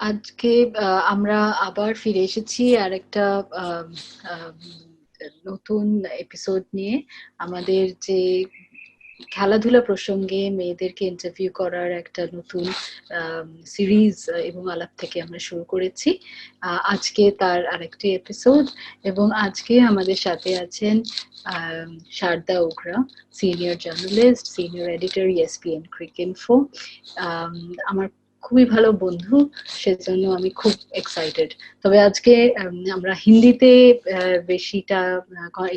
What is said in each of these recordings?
আজকে আমরা আবার ফিরে এসেছি আরেকটা আম, আম, নতুন এপিসোড নিয়ে। আমাদের যে খেলাধুলা প্রসঙ্গে মেয়েদেরকে ইন্টারভিউ করার একটা নতুন সিরিজ এবং আলাপ থেকে আমরা শুরু করেছি। আজকে তার আরেকটি এপিসোড, এবং আজকে আমাদের সাথে আছেন Sharda Ugra, senior journalist, senior editor, ESPN Cricinfo. আমার খুবই ভালো বন্ধু, সেজন্য আমি খুব এক্সাইটেড। তবে আজকে আমরা হিন্দিতে বেশিটা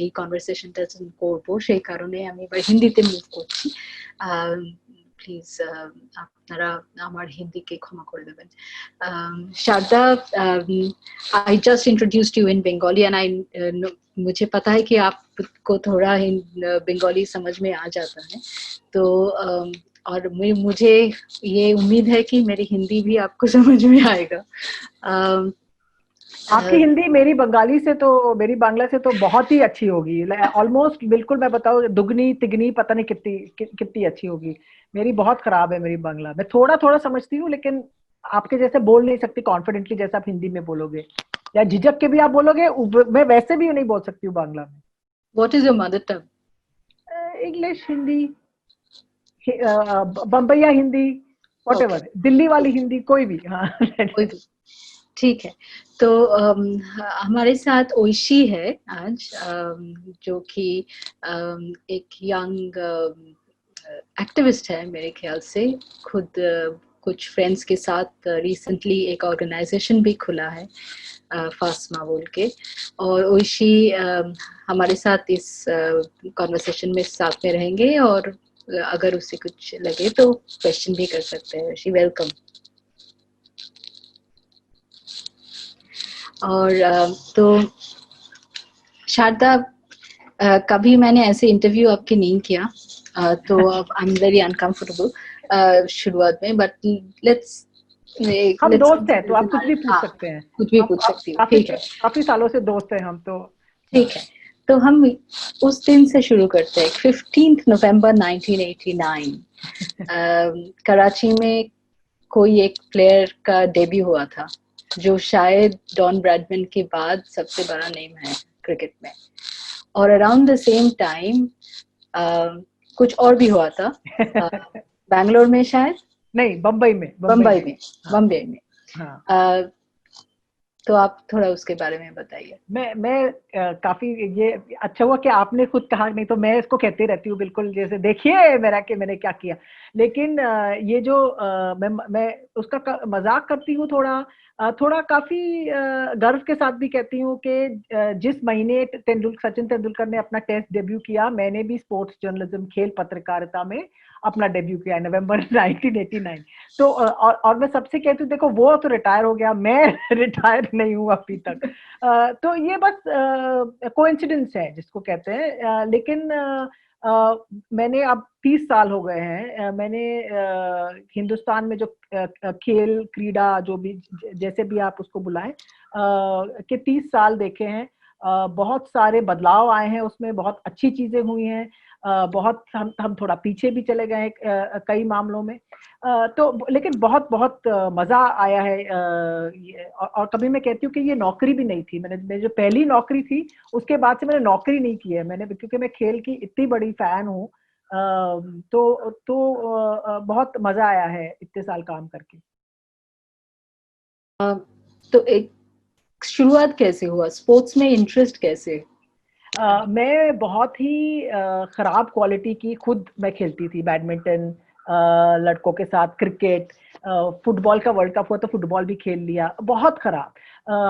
এই কনভারসেশনটা করব, সেই কারণে আমি এবার হিন্দিতে মুভ করছি। প্লিজ আপনারা আমার হিন্দিকে ক্ষমা করে দেবেন। Sharda, I just introduced you in Bengali and I मुझे पता है कि आपको थोड़ा बंगाली समझ में आ जाता है, तो और मुझे ये उम्मीद है कि मेरी हिंदी भी आपको समझ में आएगा। आपकी हिंदी मेरी बंगाली से तो, मेरी बांग्ला से तो बहुत ही अच्छी होगी। ऑलमोस्ट बिल्कुल, मैं बताऊं, दुगनी तिगनी पता नहीं कितनी अच्छी होगी। मेरी बहुत खराब है मेरी बांग्ला। मैं थोड़ा थोड़ा समझती हूँ, लेकिन आपके जैसे बोल नहीं सकती कॉन्फिडेंटली जैसे आप हिंदी में बोलोगे, या झिझक के भी आप बोलोगे, मैं वैसे भी नहीं बोल सकती हूँ बांग्ला में। What is your mother tongue? English, Hindi, Bambaiya Hindi, whatever, Delhi वाली हिंदी, कोई भी। हाँ, कोई भी, ठीक है। तो हमारे साथ ओइशी है आज, जो कि एक यंग एक्टिविस्ट है मेरे ख्याल से। खुद कुछ फ्रेंड्स के साथ रिसेंटली एक ऑर्गेनाइजेशन भी खुला है, फास्मा बोल के। और ओइशी हमारे साथ इस कॉन्वर्सेशन में साथ में रहेंगे, और अगर उसे कुछ लगे तो क्वेश्चन भी कर सकते हैं। ओइशी, वेलकम। और तो शारदा, कभी मैंने ऐसे इंटरव्यू आपके नहीं किया, तो आई एम वेरी अनकंफर्टेबल शुरुआत में, बट लेट्स हम दोस्त हैं तो आप कुछ भी पूछ सकते हैं। कुछ भी पूछ सकती हूँ, ठीक है। काफी सालों से दोस्त हैं हम तो। ठीक है, तो हम उस दिन से शुरू करते हैं। 15 नवंबर 1989 कराची में कोई एक प्लेयर का डेब्यू हुआ था, जो शायद डॉन ब्रैडमैन के बाद सबसे बड़ा नेम है क्रिकेट में। और अराउंड द सेम टाइम कुछ और भी हुआ था, बैंगलोर में शायद, नहीं, बम्बई में। बम्बई में। हाँ। तो आप थोड़ा उसके बारे में बताइए। मैं काफी, ये अच्छा हुआ कि आपने खुद कहा, नहीं तो मैं इसको कहती रहती हूँ बिल्कुल, जैसे देखिए मेरा कि मैंने क्या किया। लेकिन ये जो मैं उसका मजाक करती हूँ थोड़ा, थोड़ा काफी गर्व के साथ भी कहती हूँ कि जिस महीने सचिन तेंदुलकर ने अपना टेस्ट डेब्यू किया, मैंने भी स्पोर्ट्स जर्नलिज्म, खेल पत्रकारिता में अपना डेब्यू किया, नवंबर 1989। तो और मैं सबसे कहती हूँ, देखो वो तो रिटायर हो गया, मैं रिटायर नहीं हूँ अभी तक। तो ये बस कोइंसिडेंस है जिसको कहते हैं। लेकिन मैंने अब 30 साल हो गए हैं। मैंने हिंदुस्तान में जो खेल क्रीड़ा, जो भी जैसे भी आप उसको बुलाएं, के 30 साल देखे हैं। बहुत सारे बदलाव आए हैं उसमें, बहुत अच्छी चीजें हुई हैं, बहुत हम थोड़ा पीछे भी चले गए कई मामलों में। तो लेकिन बहुत बहुत मजा आया है। और कभी मैं कहती हूँ कि ये नौकरी भी नहीं थी। मेरी जो पहली नौकरी थी, उसके बाद से मैंने नौकरी नहीं की है मैंने, क्योंकि मैं खेल की इतनी बड़ी फैन हूँ। तो बहुत मजा आया है इतने साल काम करके। तो एक शुरुआत कैसे हुआ, स्पोर्ट्स में इंटरेस्ट कैसे? मैं बहुत ही खराब क्वालिटी की खुद मैं खेलती थी, बैडमिंटन लड़कों के साथ, क्रिकेट, फुटबॉल का वर्ल्ड कप हुआ तो फुटबॉल भी खेल लिया, बहुत खराब।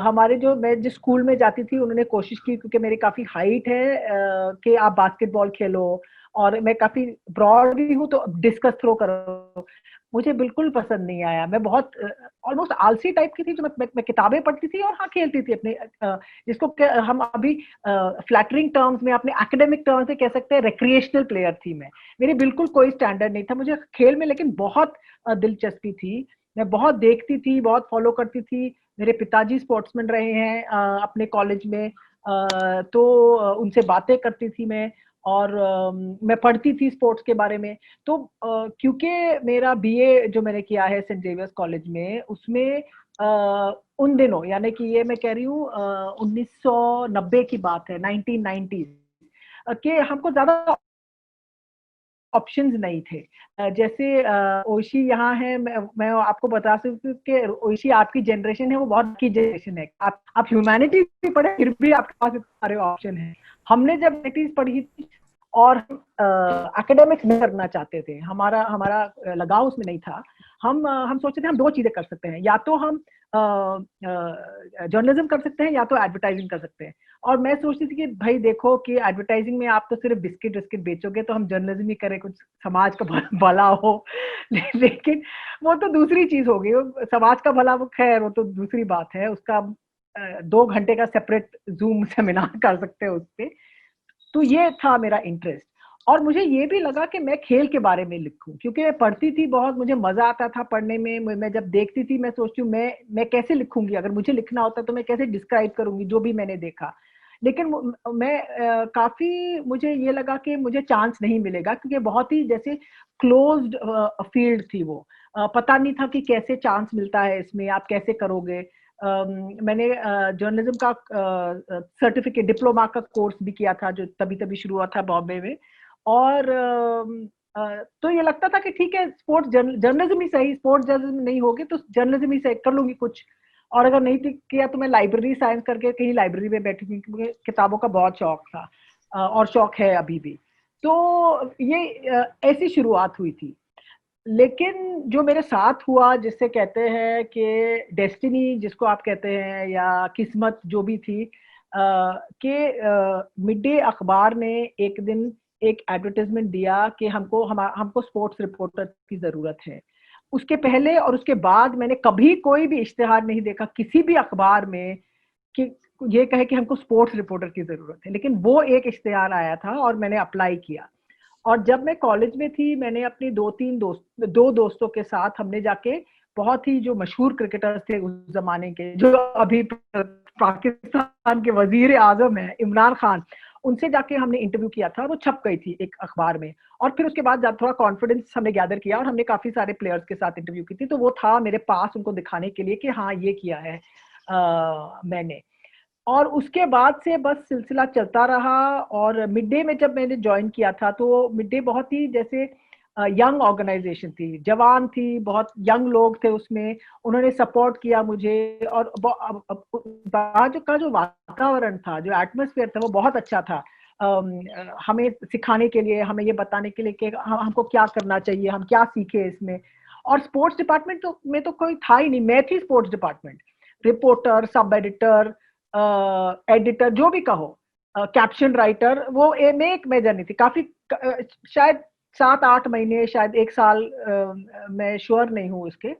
हमारे जो, मैं जिस स्कूल में जाती थी उन्होंने कोशिश की, क्योंकि मेरी काफ़ी हाइट है, कि आप बास्केटबॉल खेलो, और मैं काफ़ी ब्रॉड भी हूँ, तो डिस्कस थ्रो करो। मुझे बिल्कुल पसंद नहीं आया। मैं बहुत ऑलमोस्ट आलसी टाइप की थी, जो मैं किताबें पढ़ती थी और हाँ खेलती थी अपने, जिसको हम अभी फ्लैटरिंग टर्म्स में, अपने एकेडमिक टर्म्स में कह सकते हैं, रिक्रिएशनल प्लेयर थी मैं। मेरी बिल्कुल कोई स्टैंडर्ड नहीं था मुझे खेल में, लेकिन बहुत दिलचस्पी थी। मैं बहुत देखती थी, बहुत फॉलो करती थी। मेरे पिताजी स्पोर्ट्समैन रहे हैं अपने कॉलेज में, तो उनसे बातें करती थी मैं, और मैं पढ़ती थी स्पोर्ट्स के बारे में। तो क्योंकि मेरा बीए जो मैंने किया है सेंट जेवियर्स कॉलेज में, उसमें उन दिनों, यानी कि ये मैं कह रही हूँ 1990 की बात है, 1990s, कि हमको ज्यादा ऑप्शंस नहीं थे। जैसे ओशी यहाँ है, मैं आपको बता सकती हूँ कि ओशी आपकी जनरेशन है, वो बहुत की जनरेशन है। आप ह्यूमैनिटीज भी पढ़े, फिर भी आपके पास इतने सारे ऑप्शन हैं। हमने जब 90s पढ़ी थी और एकेडमिक्स में करना चाहते थे, हमारा हमारा लगाव उसमें नहीं था। हम सोचते थे हम दो चीजें कर सकते हैं, या तो हम जर्नलिज्म कर सकते हैं या तो एडवर्टाइजिंग कर सकते हैं। और मैं सोचती थी कि भाई देखो कि एडवर्टाइजिंग में आप तो सिर्फ बिस्किट बिस्किट बेचोगे, तो हम जर्नलिज्म ही करें, कुछ समाज का भला हो। लेकिन वो तो दूसरी चीज हो गई, समाज का भला, वो खैर वो तो दूसरी बात है, उसका 2 घंटे का सेपरेट जूम सेमिनार कर सकते हैं उस पर। तो ये था मेरा इंटरेस्ट। और मुझे ये भी लगा कि मैं खेल के बारे में लिखूं, क्योंकि मैं पढ़ती थी बहुत, मुझे मजा आता था पढ़ने में। मैं जब देखती थी मैं सोचती हूँ मैं कैसे लिखूंगी, अगर मुझे लिखना होता तो मैं कैसे डिस्क्राइब करूंगी जो भी मैंने देखा। लेकिन मैं काफी, मुझे ये लगा कि मुझे चांस नहीं मिलेगा, क्योंकि बहुत ही जैसे क्लोज्ड फील्ड थी वो। पता नहीं था कि कैसे चांस मिलता है इसमें, आप कैसे करोगे। मैंने जर्नलिज्म का सर्टिफिकेट, डिप्लोमा का कोर्स भी किया था, जो तभी तभी शुरू हुआ था बॉम्बे में। और तो ये लगता था कि ठीक है, स्पोर्ट्स जर्नलिज्म ही सही, स्पोर्ट्स जर्नलिज्म नहीं होगी तो जर्नलिज्म ही सही, कर लूंगी कुछ। और अगर नहीं किया तो मैं लाइब्रेरी साइंस करके कहीं लाइब्रेरी में बैठी थी, क्योंकि किताबों का बहुत शौक था, और शौक है अभी भी। तो ये ऐसी शुरुआत हुई थी। लेकिन जो मेरे साथ हुआ, जिससे कहते हैं कि डेस्टिनी जिसको आप कहते हैं, या किस्मत जो भी थी, कि मिड डे अखबार ने एक दिन एक एडवर्टाइजमेंट दिया कि हमको स्पोर्ट्स रिपोर्टर की जरूरत है। उसके पहले और उसके बाद मैंने कभी कोई भी इश्तिहार नहीं देखा किसी भी अखबार में कि ये कहे कि हमको स्पोर्ट्स रिपोर्टर की जरूरत है। लेकिन वो एक इश्तिहार आया था और मैंने अप्लाई किया। और जब मैं कॉलेज में थी, मैंने अपनी दो दोस्तों के साथ हमने जाके, बहुत ही जो मशहूर क्रिकेटर्स थे उस जमाने के, जो अभी पाकिस्तान के वजीर आजम है, इमरान खान, उनसे जाके हमने इंटरव्यू किया था। वो छप गई थी एक अखबार में। और फिर उसके बाद जब थोड़ा कॉन्फिडेंस हमने गैदर किया और हमने काफी सारे प्लेयर्स के साथ इंटरव्यू की थी, तो वो था मेरे पास उनको दिखाने के लिए कि हाँ ये किया है मैंने। और उसके बाद से बस सिलसिला चलता रहा। और मिड डे में जब मैंने ज्वाइन किया था, तो मिड डे बहुत ही जैसे यंग ऑर्गेनाइजेशन थी, जवान थी, बहुत यंग लोग थे उसमें, उन्होंने सपोर्ट किया मुझे। और जो का जो वातावरण था, जो एटमोसफियर था, वो बहुत अच्छा था। हमें सिखाने के लिए, हमें ये बताने के लिए कि हमको क्या करना चाहिए, हम क्या सीखे इसमें। और स्पोर्ट्स डिपार्टमेंट में तो कोई था ही नहीं, मैं थी sports department, reporter, sub editor, editor, जो भी कहो, कैप्शन राइटर, वो मैं एक मेजर नहीं थी। काफी शायद 7-8 महीने, शायद 1 साल, मैं श्योर नहीं हूँ इसके।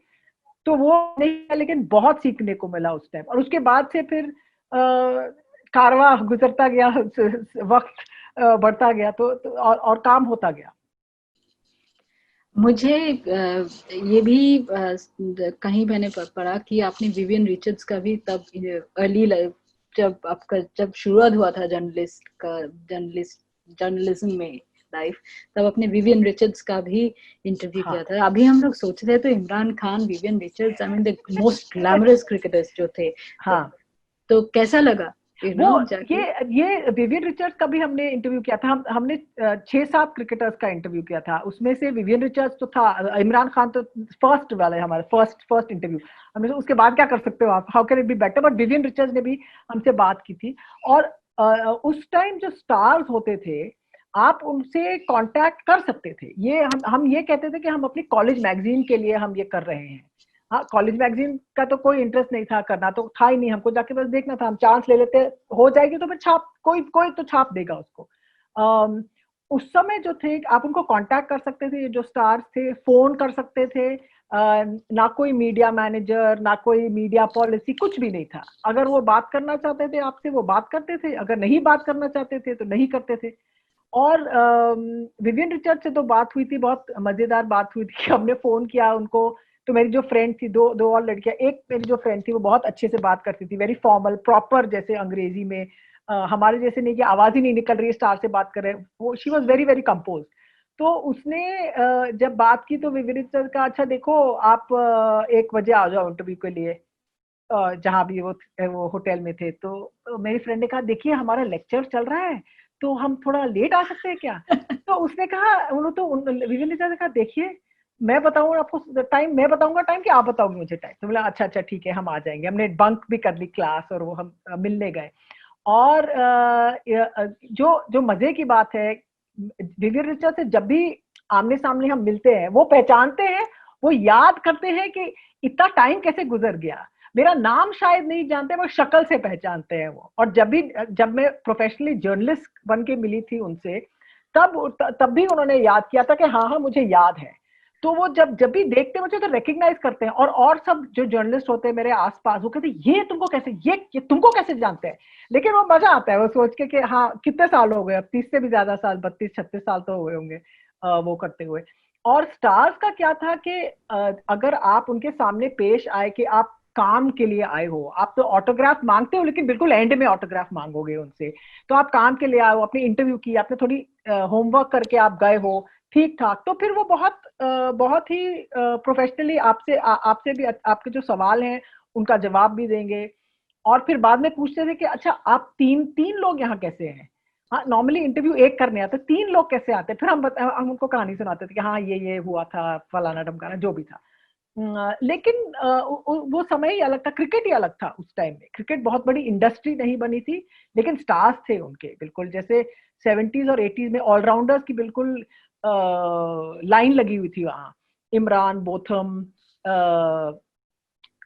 तो वो नहीं है, लेकिन बहुत सीखने को मिला उस टाइम। और उसके बाद से फिर कारवां गुजरता गया, वक्त बढ़ता गया, तो और काम होता गया। मुझे ये भी कहीं मैंने पढ़ा कि आपने विवियन रिचर्ड्स का भी तब अर्ली लाइफ, जब शुरुआत हुआ था जर्नलिज्म में लाइफ, तब अपने विवियन रिचर्ड्स का भी इंटरव्यू हाँ किया था। अभी हम लोग सोचते हैं तो Imran Khan, Vivian Richards, I mean the most glamorous cricketers जो थे तब। हाँ। तो कैसा लगा वो जाके? ये विवियन रिचर्ड्स का भी हमने इंटरव्यू किया था। हमने 6-7 क्रिकेटर्स का इंटरव्यू किया था, उसमें से विवियन रिचर्ड्स तो था। इमरान खान तो फर्स्ट वाले, हमारे फर्स्ट इंटरव्यू। हमने उसके बाद क्या कर सकते हो आप, how can it be better, but Vivian Richards ने भी हमसे बात की थी। और उस टाइम जो स्टार्स होते थे, आप उनसे कांटेक्ट कर सकते थे। ये हम ये कहते थे कि हम अपनी कॉलेज मैगजीन के लिए हम ये कर रहे हैं। हाँ, कॉलेज मैगजीन का तो कोई इंटरेस्ट नहीं था, करना तो था ही नहीं, हमको जाके बस देखना था, हम चांस ले लेते, हो जाएगी तो फिर छाप, कोई कोई तो छाप देगा उसको। अम, उस समय जो थे, आप उनको कांटेक्ट कर सकते थे, जो स्टार्स थे, फोन कर सकते थे। ना कोई मीडिया मैनेजर, ना कोई मीडिया पॉलिसी, कुछ भी नहीं था। अगर वो बात करना चाहते थे आपसे, वो बात करते थे, अगर नहीं बात करना चाहते थे तो नहीं करते थे। और विवियन रिचर्ड से तो बात हुई थी, बहुत मजेदार बात हुई थी। हमने फोन किया उनको, तो मेरी जो फ्रेंड थी, दो और लड़कियां, एक मेरी जो फ्रेंड थी वो बहुत अच्छे से बात करती थी, वेरी फॉर्मल, प्रॉपर, जैसे अंग्रेजी में, हमारे जैसे नहीं कि आवाज ही नहीं निकल रही है, स्टार से बात कर रहे हैं, वो she was very very compose. तो उसने जब बात की तो विविन रिचर्ड का, अच्छा देखो आप 1 बजे आ जाओ इंटरव्यू के लिए। जहाँ भी वो होटल में थे, तो मेरी फ्रेंड ने कहा देखिए हमारा लेक्चर चल रहा है, तो हम थोड़ा लेट आ सकते हैं क्या? तो उसने कहा, विवेक ने कहा देखिए मैं बताऊंगा आपको टाइम, मैं बताऊंगा टाइम कि आप बताओगे मुझे टाइम? तो बोला अच्छा अच्छा ठीक है हम आ जाएंगे। हमने बंक भी कर ली क्लास और वो हम मिलने गए। और जो जो मजे की बात है, विवियन रिचर्ड से जब भी आमने सामने हम मिलते हैं, वो पहचानते हैं, वो याद करते हैं कि इतना टाइम कैसे गुजर गया। मेरा नाम शायद नहीं जानते, वो शक्ल से पहचानते हैं वो। और जब मैं प्रोफेशनली जर्नलिस्ट बन के मिली थी उनसे, तब भी उन्होंने याद किया था कि हाँ हाँ मुझे याद है। तो वो जब भी देखते मुझे तो रिकग्नाइज करते हैं। और सब जो जर्नलिस्ट होते हैं मेरे आसपास, वो कहते ये तुमको कैसे, ये तुमको कैसे जानते हैं? लेकिन वो मजा आता है वो सोच के कि हाँ कितने साल हो गए, अब 30 से भी ज्यादा साल, 32-36 साल तो हो गए होंगे वो करते हुए। और स्टार्स का क्या था कि अगर आप उनके सामने पेश आए कि आप काम के लिए आए हो, आप तो ऑटोग्राफ मांगते हो लेकिन बिल्कुल एंड में ऑटोग्राफ मांगोगे उनसे, तो आप काम के लिए आए हो, आपने इंटरव्यू की, आपने थोड़ी होमवर्क करके आप गए हो ठीक ठाक, तो फिर वो बहुत ही प्रोफेशनली आपसे भी आपके जो सवाल हैं उनका जवाब भी देंगे। और फिर बाद में पूछते थे कि अच्छा आप तीन तीन लोग यहाँ कैसे हैं? हाँ नॉर्मली इंटरव्यू एक करने आते, 3 लोग कैसे आते? फिर हम उनको कहानी सुनाते थे कि हाँ ये हुआ था, फलाना ढमकाना जो भी था। लेकिन वो समय ही अलग था, क्रिकेट ही अलग था उस टाइम में। क्रिकेट बहुत बड़ी इंडस्ट्री नहीं बनी थी, लेकिन स्टार्स थे उनके बिल्कुल, जैसे 70s और 80s में ऑलराउंडर्स की बिल्कुल लाइन लगी हुई थी वहां। Imran, Botham,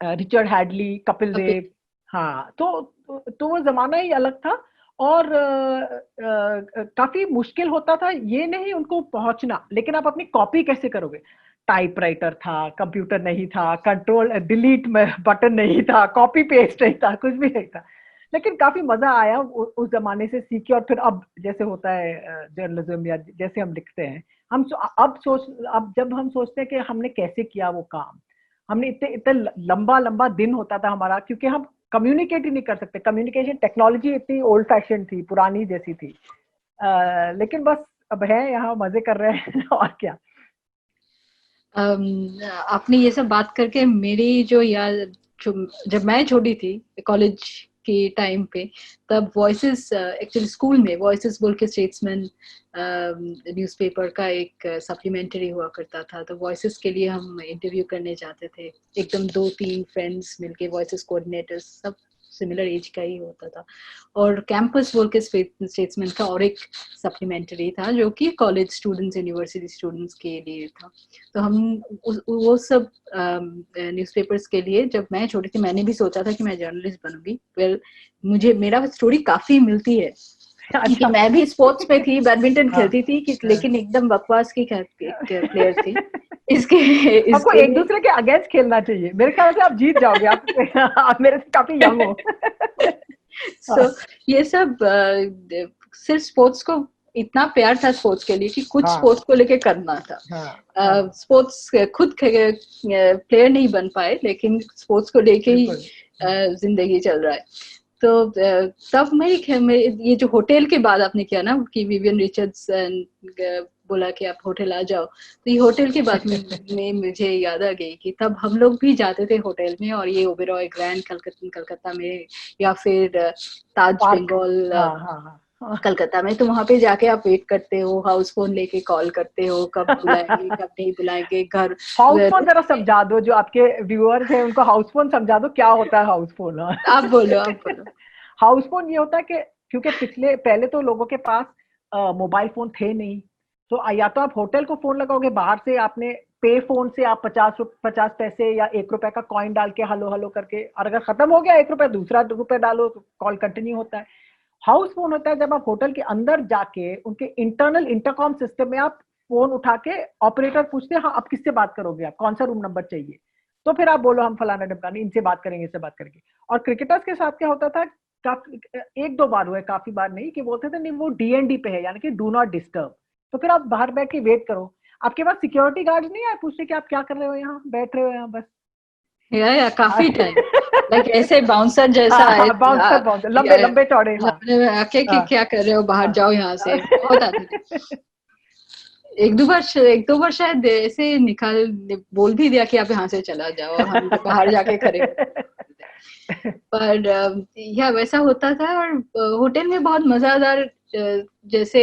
Richard Hadlee, Kapil Dev. हाँ तो वो जमाना ही अलग था। और काफी मुश्किल होता था, ये नहीं उनको पहुंचना, लेकिन आप अपनी कॉपी कैसे करोगे? टाइपराइटर था, कंप्यूटर नहीं था, कंट्रोल डिलीट में बटन नहीं था, कॉपी पेस्ट नहीं था, कुछ भी नहीं था। लेकिन काफी मजा आया उस जमाने से सीखे। और फिर अब जैसे होता है जर्नलिज्म, या जैसे हम लिखते हैं, अब जब हम सोचते हैं कि हमने कैसे किया वो काम, हमने इतने इतने लंबा लंबा दिन होता था हमारा, क्योंकि हम कम्युनिकेट ही नहीं कर सकते। कम्युनिकेशन टेक्नोलॉजी इतनी ओल्ड फैशन थी, पुरानी जैसी थी। लेकिन बस अब है यहाँ, मजे कर रहे हैं और क्या। आपने ये सब बात करके मेरी जो याद, जो जब मैं छोटी थी कॉलेज के टाइम पे, तब वॉइसेस, एक्चुअली स्कूल में वॉइसेस बोल के स्टेट्समैन न्यूज़पेपर का एक सप्लीमेंट्री हुआ करता था। तो वॉइसेस के लिए हम इंटरव्यू करने जाते थे, एकदम 2-3 फ्रेंड्स मिलके, वॉइसेस कोऑर्डिनेटर्स सब सिमिलर एज का ही होता था। और कैंपस बोल के स्टेट्समैन का और एक सप्लीमेंट्री था जो कि कॉलेज स्टूडेंट्स, यूनिवर्सिटी स्टूडेंट्स के लिए था। तो हम वो सब न्यूज़पेपर्स के लिए, जब मैं छोटी थी मैंने भी सोचा था कि मैं जर्नलिस्ट बनूंगी। वेल मुझे मेरा स्टोरी काफी मिलती है क्योंकि मैं भी स्पोर्ट्स में थी, बैडमिंटन खेलती थी कि, लेकिन एकदम बकवास की एक प्लेयर थी। इसके आपको इसके एक दूसरे के अगेंस्ट खेलना चाहिए, मेरे ख्याल से आप जीत जाओगे। आप मेरे से काफी यंग हो। सो ये सब सिर्फ स्पोर्ट्स को इतना प्यार था स्पोर्ट्स के लिए कि कुछ स्पोर्ट्स को लेके करना था। स्पोर्ट्स खुद प्लेयर नहीं बन पाए, लेकिन स्पोर्ट्स को लेके ही जिंदगी चल रहा है। तो तब मेरे ये जो होटल के बाद आपने किया ना कि विवियन रिचर्ड्स बोला कि आप होटल आ जाओ, तो ये होटल के बाद में मुझे याद आ गई कि तब हम लोग भी जाते थे होटल में, और ये ओबेरॉय ग्रैंड कलकत्ता में, या फिर ताज बंगाल कलकत्ता में, तो वहां पे जाके आप वेट करते हो, हाउस फोन लेके कॉल करते हो, कब बुलाएंगे कब नहीं बुलाएंगे। घर हाउस फोन जरा समझा दो, जो आपके व्यूअर्स हैं उनको हाउस फोन समझा दो, क्या होता है हाउस फोन? आप बोलो। हाउस फोन ये होता है कि क्योंकि पहले तो लोगों के पास मोबाइल फोन थे नहीं, तो या तो आप होटल को फोन लगाओगे बाहर से, आपने पे फोन से आप 50 पैसे या ₹1 का कॉइन डाल के हेलो हेलो करके, और अगर खत्म हो गया ₹1 दूसरा ₹2 डालो तो कॉल कंटिन्यू होता है। हाउस फोन होता है जब आप होटल के अंदर जाके उनके इंटरनल इंटरकॉम सिस्टम में आप फोन उठा के ऑपरेटर पूछते हैं हाँ आप किससे बात करोगे, आप कौन सा रूम नंबर चाहिए, तो फिर आप बोलो हम फलाना ढमकाना इनसे बात करेंगे, इससे बात करेंगे। और क्रिकेटर्स के साथ क्या होता था, काफी 1-2 बार हुआ है, काफी बार नहीं, कि बोलते थे नहीं वो डीएनडी पे है, यानी कि डू नॉट डिस्टर्ब। तो फिर आप बाहर बैठ के वेट करो, आपके पास सिक्योरिटी गार्ड नहीं आए पूछते कि आप क्या कर रहे हो यहाँ, बैठ रहे हो यहाँ बस। या काफी टाइम लाइक ऐसे बाउंसर जैसा है, बाउंसर लंबे लंबे चौड़े, आके कि क्या कर रहे हो, बाहर जाओ यहाँ से, बहुत आते थे। एक दो बार शायद ऐसे बोल भी दिया कि आप यहाँ से चला जाओ, और हम बाहर जाके खड़े पर या वैसा होता था। और होटल में बहुत मजेदार जैसे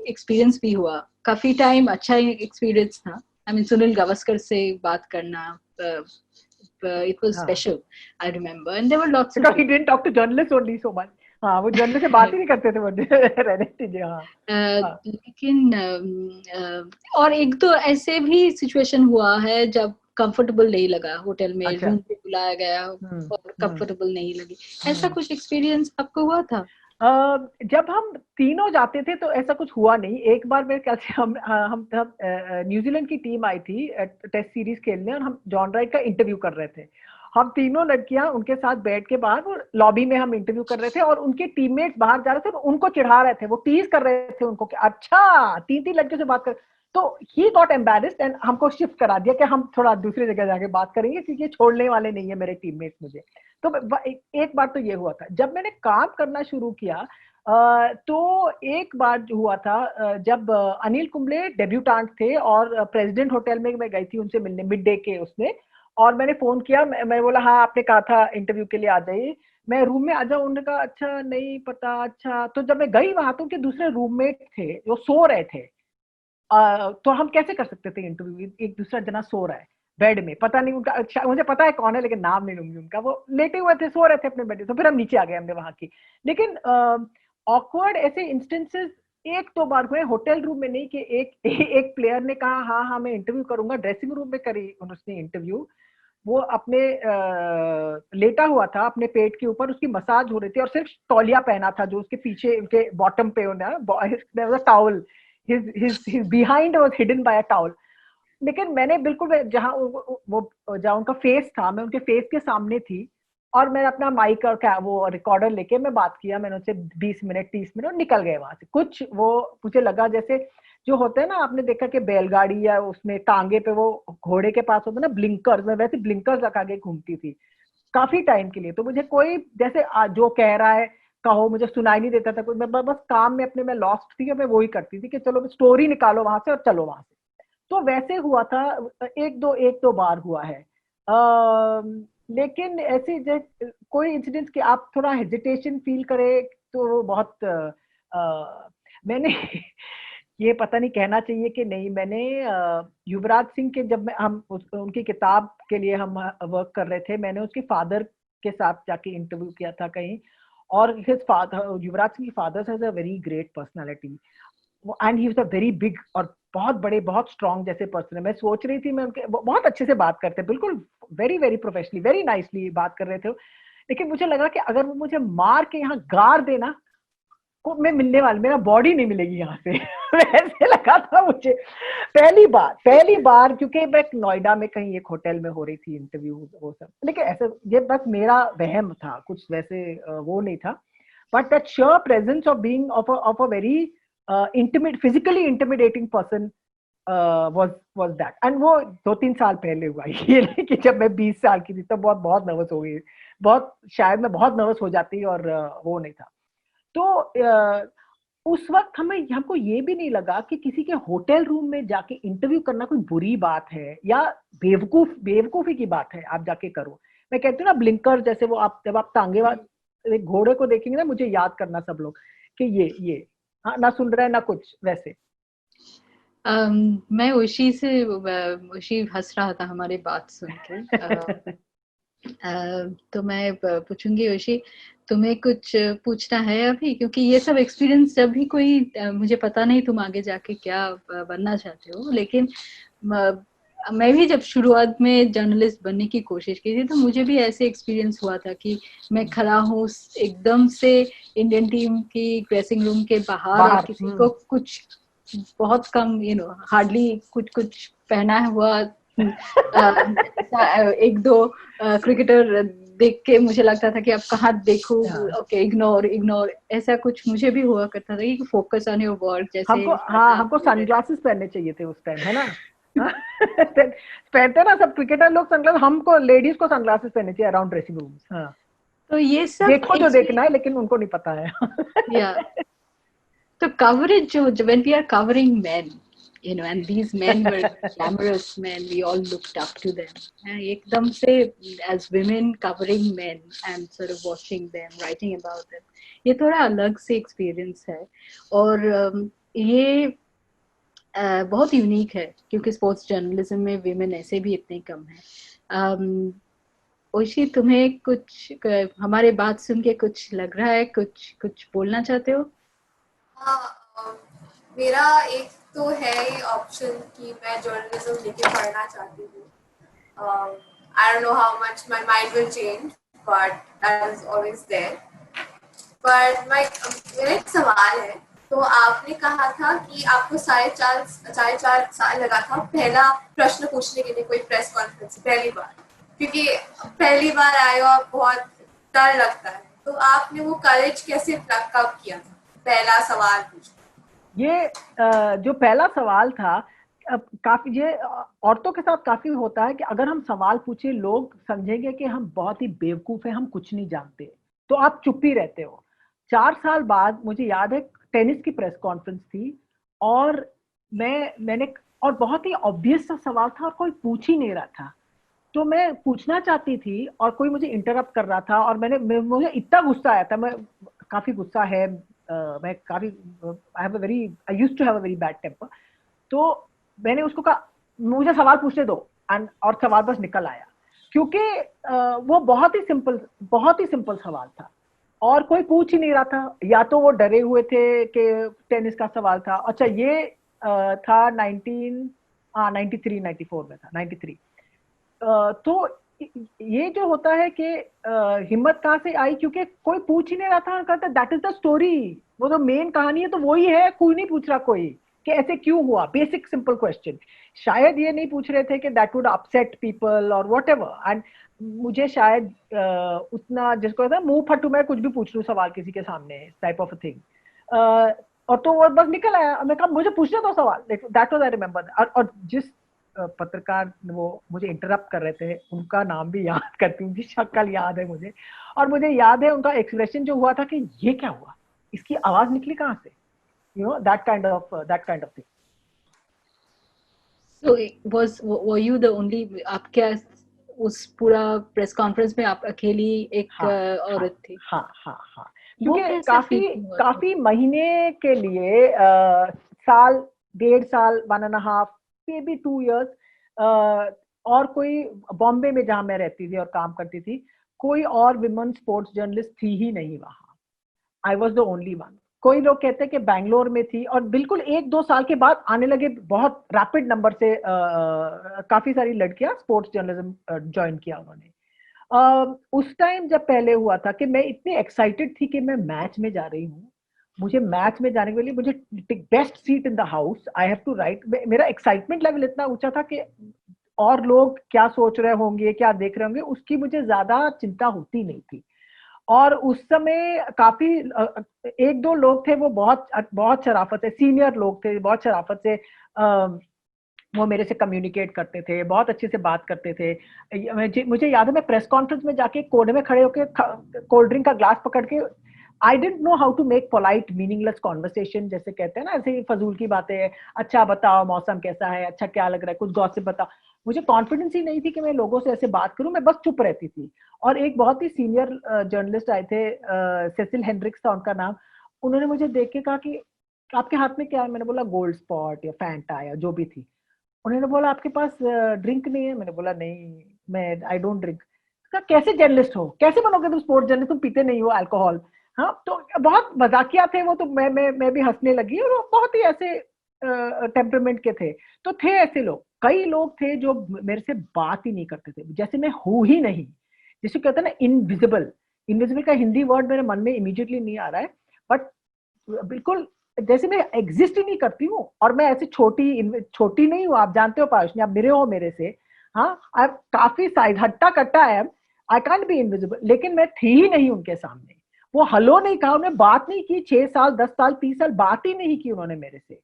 एक्सपीरियंस भी हुआ, काफी टाइम अच्छा एक्सपीरियंस था। आई मीन सुनील गावस्कर से बात करना, इट वाज हाँ, special, I remember, and there were lots because he of didn't talk to journalists only so much. हाँ, वो जर्नलिस्ट से बात ही नहीं करते थे वो रहने दीजिए। हाँ हाँ लेकिन और एक तो ऐसे भी सिचुएशन हुआ है जब कंफर्टेबल नहीं लगा, होटल में अच्छा। रूम पे बुलाया गया और हम्म। कंफर्टेबल नहीं लगी, ऐसा कुछ एक्सपीरियंस आपको हुआ था? जब हम तीनों जाते थे तो ऐसा कुछ हुआ नहीं। एक बार मेरे ख्याल से हम न्यूजीलैंड की टीम आई थी टेस्ट सीरीज खेलने, और हम जॉन राइट का इंटरव्यू कर रहे थे। हम तीनों लड़कियां उनके साथ बैठ के बाहर लॉबी में हम इंटरव्यू कर रहे थे, और उनके टीममेट्स बाहर जा रहे थे, उनको चिढ़ा रहे थे, वो टीज कर रहे थे उनको कि अच्छा 3 लड़कियों से बात कर। तो ही गॉट एम्बेरेस्ड एंड हमको शिफ्ट करा दिया कि हम थोड़ा दूसरी जगह जाके बात करेंगे, क्योंकि ये छोड़ने वाले नहीं है मेरे टीममेट्स मुझे। तो एक बार तो ये हुआ था। जब मैंने काम करना शुरू किया तो एक बार जो हुआ था, जब अनिल कुंबले डेब्यूटांट थे और प्रेसिडेंट होटल में मैं गई थी उनसे मिलने मिड डे के उसमें, और मैंने फोन किया, मैं बोला हाँ आपने कहा था इंटरव्यू के लिए आ जाइए, मैं रूम में आ जाऊं। उन्होंने कहा अच्छा नहीं पता। अच्छा, तो जब मैं गई वहां तो उनके दूसरे रूममेट थे जो सो रहे थे। तो हम कैसे कर सकते थे इंटरव्यू, एक दूसरा जना सो रहा है बेड में, पता नहीं उनका, अच्छा मुझे पता है कौन है लेकिन नाम नहीं लूंगी उनका, वो लेटे हुए थे, सो रहे थे अपने बेड में। तो फिर हम नीचे आ गए हमने वहां की। लेकिन ऑकवर्ड ऐसे इंस्टेंसेस एक दो बार हुए होटल रूम में, नहीं कि एक प्लेयर ने कहा हाँ हाँ मैं इंटरव्यू करूंगा, ड्रेसिंग रूम में करी उसने इंटरव्यू। वो अपने लेटा हुआ था अपने पेट के ऊपर, उसकी मसाज हो रही थी, और सिर्फ तौलिया पहना था जो उसके पीछे उनके बॉटम पे होना towel, his behind was hidden by a towel। लेकिन मैंने बिल्कुल जहाँ वो जहाँ उनका फेस था, मैं उनके फेस के सामने थी, और मैं अपना माइक और क्या वो रिकॉर्डर लेके मैं बात किया। मैंने उनसे 20 मिनट 30 मिनट निकल गए वहां से। कुछ वो मुझे लगा जैसे जो होते हैं ना, आपने देखा कि बैलगाड़ी या उसमें टांगे पे वो घोड़े के पास होता है ना ब्लिंकर्स, मैं वैसे ब्लिंकर्स लगा के घूमती थी काफी टाइम के लिए। तो मुझे कोई जैसे जो कह रहा है कहो, मुझे सुनाई नहीं देता था कोई। मैं बस काम में अपने में लॉस्ट थी, और मैं वही करती थी कि चलो स्टोरी निकालो वहां से और चलो वहां से। तो वैसे हुआ था, एक दो बार हुआ है। लेकिन ऐसी कोई इंसिडेंट कि आप थोड़ा हेजिटेशन फील करे तो वो बहुत मैंने ये पता नहीं कहना चाहिए कि नहीं, मैंने युवराज सिंह के जब हम उनकी किताब के लिए हम वर्क कर रहे थे, मैंने उसके फादर के साथ जाके इंटरव्यू किया था कहीं। और हिज फादर, युवराज सिंह की father has a very great personality, and he was a very big और बहुत बड़े बहुत स्ट्रॉन्ग जैसे पर्सन है। मैं सोच रही थी, मैं उनके बहुत अच्छे से बात करते, बिल्कुल very very professionally very nicely बात कर रहे थे। लेकिन मुझे लगा कि अगर वो मुझे मार के यहाँ गाड़ देना, को मैं मिलने वाली, मेरा बॉडी नहीं मिलेगी यहाँ से वैसे लगा था मुझे पहली बार क्योंकि मैं नोएडा में कहीं एक होटल में हो रही थी इंटरव्यू वो सब। लेकिन ऐसे ये बस मेरा वहम था, कुछ वैसे वो नहीं था। But that sure presence of being of a very intimate physically intimidating person was that। And वो 2-3 साल पहले हुआ ये नहीं कि जब मैं 20 साल की थी तब बहुत बहुत नर्वस हो गई, बहुत शायद मैं बहुत नर्वस हो जाती और वो नहीं था। तो उस वक्त हमको ये भी नहीं लगा कि किसी के होटल रूम में जाके इंटरव्यू करना कोई बुरी बात है या बेवकूफी की बात है आप जाके करो। मैं कहती हूँ ना ब्लिंकर जैसे, वो आप जब आप टांगे एक घोड़े को देखेंगे ना, मुझे याद करना सब लोग कि ये हाँ ना सुन रहे ना कुछ वैसे। मैं उशी हंस रहा था हमारी बात सुन के। तो मैं पूछूंगी योशी, तुम्हें कुछ पूछना है अभी? क्योंकि ये सब एक्सपीरियंस जब भी कोई मुझे पता नहीं तुम आगे जाके क्या बनना चाहते हो, लेकिन मैं भी जब शुरुआत में जर्नलिस्ट बनने की कोशिश की थी तो मुझे भी ऐसे एक्सपीरियंस हुआ था कि मैं खड़ा हूँ एकदम से इंडियन टीम की ड्रेसिंग रूम के बाहर और किसी को कुछ बहुत कम हार्डली कुछ पहना हुआ एक दो क्रिकेटर देख के मुझे लगता था कि अब कहाँ देखूं, ओके इग्नोर ऐसा कुछ मुझे भी हुआ करता था कि फोकस ऑन योर वर्क जैसे। हमको सनग्लासेस पहनने चाहिए थे उस टाइम, है ना पहनते ना सब क्रिकेटर लोग सनग्लास, हमको लेडीज को सनग्लासेस पहनने चाहिए अराउंड ड्रेसिंग रूम। हाँ, तो ये सब देखो जो देखना है, लेकिन उनको नहीं पता है या तो कवरेज जो when we are covering men, and these men were glamorous men. We all looked up to them. एकदम से as women covering men and sort of watching them, writing about them. ये थोड़ा अलग से experience है और ये बहुत यूनिक है क्योंकि स्पोर्ट्स जर्नलिज्म में विमेन ऐसे भी इतने कम है। ओशी, तुम्हें कुछ हमारे बात सुन के कुछ लग रहा है, कुछ बोलना चाहते हो? हाँ, मेरा एक तो है ये ऑप्शन कि मैं जर्नलिज्म लेके पढ़ना चाहती हूँ। I don't know how much my mind will change, but that is always there. But मेरा एक सवाल है, तो आपने कहा था कि आपको 4.5 साल लगा था पहला प्रश्न पूछने के लिए कोई प्रेस कॉन्फ्रेंस पहली बार, क्योंकि पहली बार आए हो आप, बहुत डर लगता है, तो आपने वो करेज कैसे कब किया था पहला सवाल पूछना? ये जो पहला सवाल था, काफी ये औरतों के साथ काफी होता है कि अगर हम सवाल पूछे लोग समझेंगे कि हम बहुत ही बेवकूफ हैं, हम कुछ नहीं जानते, तो आप चुप ही रहते हो। 4 साल बाद मुझे याद है टेनिस की प्रेस कॉन्फ्रेंस थी और मैंने और बहुत ही ऑब्वियस सा सवाल था और कोई पूछ ही नहीं रहा था, तो मैं पूछना चाहती थी और कोई मुझे इंटरप्ट कर रहा था और मुझे इतना गुस्सा आया था, मैं काफी गुस्सा है, मैं काफी I used to have a very bad temper, तो मैंने उसको कहा मुझे सवाल पूछने दो और सवाल बस निकल आया, क्योंकि वो बहुत ही सिंपल सवाल था और कोई पूछ ही नहीं रहा था, या तो वो डरे हुए थे कि टेनिस का सवाल था। अच्छा, ये था 93-94 में था, 93। तो ये जो होता है कि हिम्मत कहाँ से आई, क्योंकि कोई पूछ ही नहीं रहा था, कहता दैट इज द स्टोरी, वो तो मेन कहानी है, तो वही है, कोई नहीं पूछ रहा कोई कि ऐसे क्यों हुआ, बेसिक सिंपल क्वेश्चन। शायद ये नहीं पूछ रहे थे कि दैट वुड अपसेट पीपल और वट एवर, एंड मुझे शायद उतना जिसको कहता है मुंह फटू, मैं कुछ भी पूछ लूं सवाल किसी के सामने, टाइप ऑफ अ थिंग, और तो वो बस निकल आया। मैं कहा मुझे पूछने दो सवाल, दैट वाज आई रिमेंबर। और जिस पत्रकार वो मुझे इंटरप्ट कर रहे थे उनका नाम भी याद करती हूँ, शक्ल याद है मुझे, और मुझे याद है उनका एक्सप्रेशन जो हुआ था कि ये क्या हुआ, इसकी आवाज निकली कहाँ से, that kind of thing. So were you the only, आप क्या उस पूरा प्रेस कॉन्फ्रेंस में आप अकेली एक औरत थी? हाँ, क्योंकि काफी महीने के लिए साल, 1.5 साल, 1.5, maybe 2 years, और कोई बॉम्बे में जहां मैं रहती थी और काम करती थी, कोई और विमेन स्पोर्ट्स जर्नलिस्ट थी ही नहीं वहां। I was the only one. कोई लोग कहते हैं कि बैंगलोर में थी, और बिल्कुल 1-2 साल के बाद आने लगे बहुत रैपिड नंबर से काफी सारी लड़कियां स्पोर्ट्स जर्नलिज्म ज्वाइन किया उन्होंने। उस टाइम जब पहले हुआ था कि मैं इतनी एक्साइटेड थी कि मैं मैच में जा रही हूँ, मुझे मैच में जाने के लिए मुझे best seat in the house, I have to write, मेरा एक्साइटमेंट लेवल इतना ऊंचा था कि और लोग क्या सोच रहे होंगे, क्या देख रहे होंगे, उसकी मुझे ज्यादा चिंता होती नहीं थी। और उस समय काफी 1-2 लोग थे, वो बहुत शराफत से, सीनियर लोग थे, बहुत शराफत से वो मेरे से कम्युनिकेट करते थे, बहुत अच्छे से बात करते थे। मुझे याद है मैं प्रेस कॉन्फ्रेंस में जाके कोने में खड़े होकर कोल्ड ड्रिंक का ग्लास पकड़ के, I didn't know how to make polite meaningless conversation, जैसे कहते हैं ना, ऐसे ही फजूल की बातें, अच्छा बताओ मौसम कैसा है, अच्छा क्या लग रहा है, कुछ गॉसिप बताओ। मुझे कॉन्फिडेंस ही नहीं थी कि मैं लोगों से ऐसे बात करूं, मैं बस चुप रहती थी। और एक बहुत ही सीनियर जर्नलिस्ट आए थे, सेसिल हेनरिक्स था उनका नाम, उन्होंने मुझे देख के कहा कि आपके हाथ में क्या है, मैंने बोला गोल्ड स्पॉट या फैंटा या जो भी थी। उन्होंने बोला आपके पास ड्रिंक नहीं है, मैंने बोला नहीं, मैं आई डोंट ड्रिंक। कैसे जर्नलिस्ट हो, कैसे बनोगे तुम स्पोर्ट्स जर्नलिस्ट, तुम पीते नहीं हो अल्कोहल। हाँ, तो बहुत मजाकिया थे वो, तो मैं भी हंसने लगी, और वो बहुत ही ऐसे टेम्परामेंट के थे। तो थे ऐसे लोग, कई लोग थे जो मेरे से बात ही नहीं करते थे, जैसे मैं हूं ही नहीं, जिसे कहते हैं ना इनविजिबल। इनविजिबल का हिंदी वर्ड मेरे मन में इमीडिएटली नहीं आ रहा है, बट बिल्कुल जैसे मैं एग्जिस्ट ही नहीं करती हूँ। और मैं ऐसे छोटी नहीं हूँ, आप जानते हो पाशनी, आप मेरे हो मेरे से, हाँ, आई काफी साइड हट्टा कट्टा है, आई कांट बी इनविजिबल, लेकिन मैं थी ही नहीं उनके सामने। वो हलो नहीं कहा, उन्होंने बात नहीं की, 6 साल 10 साल 30 साल बात ही नहीं की उन्होंने मेरे से।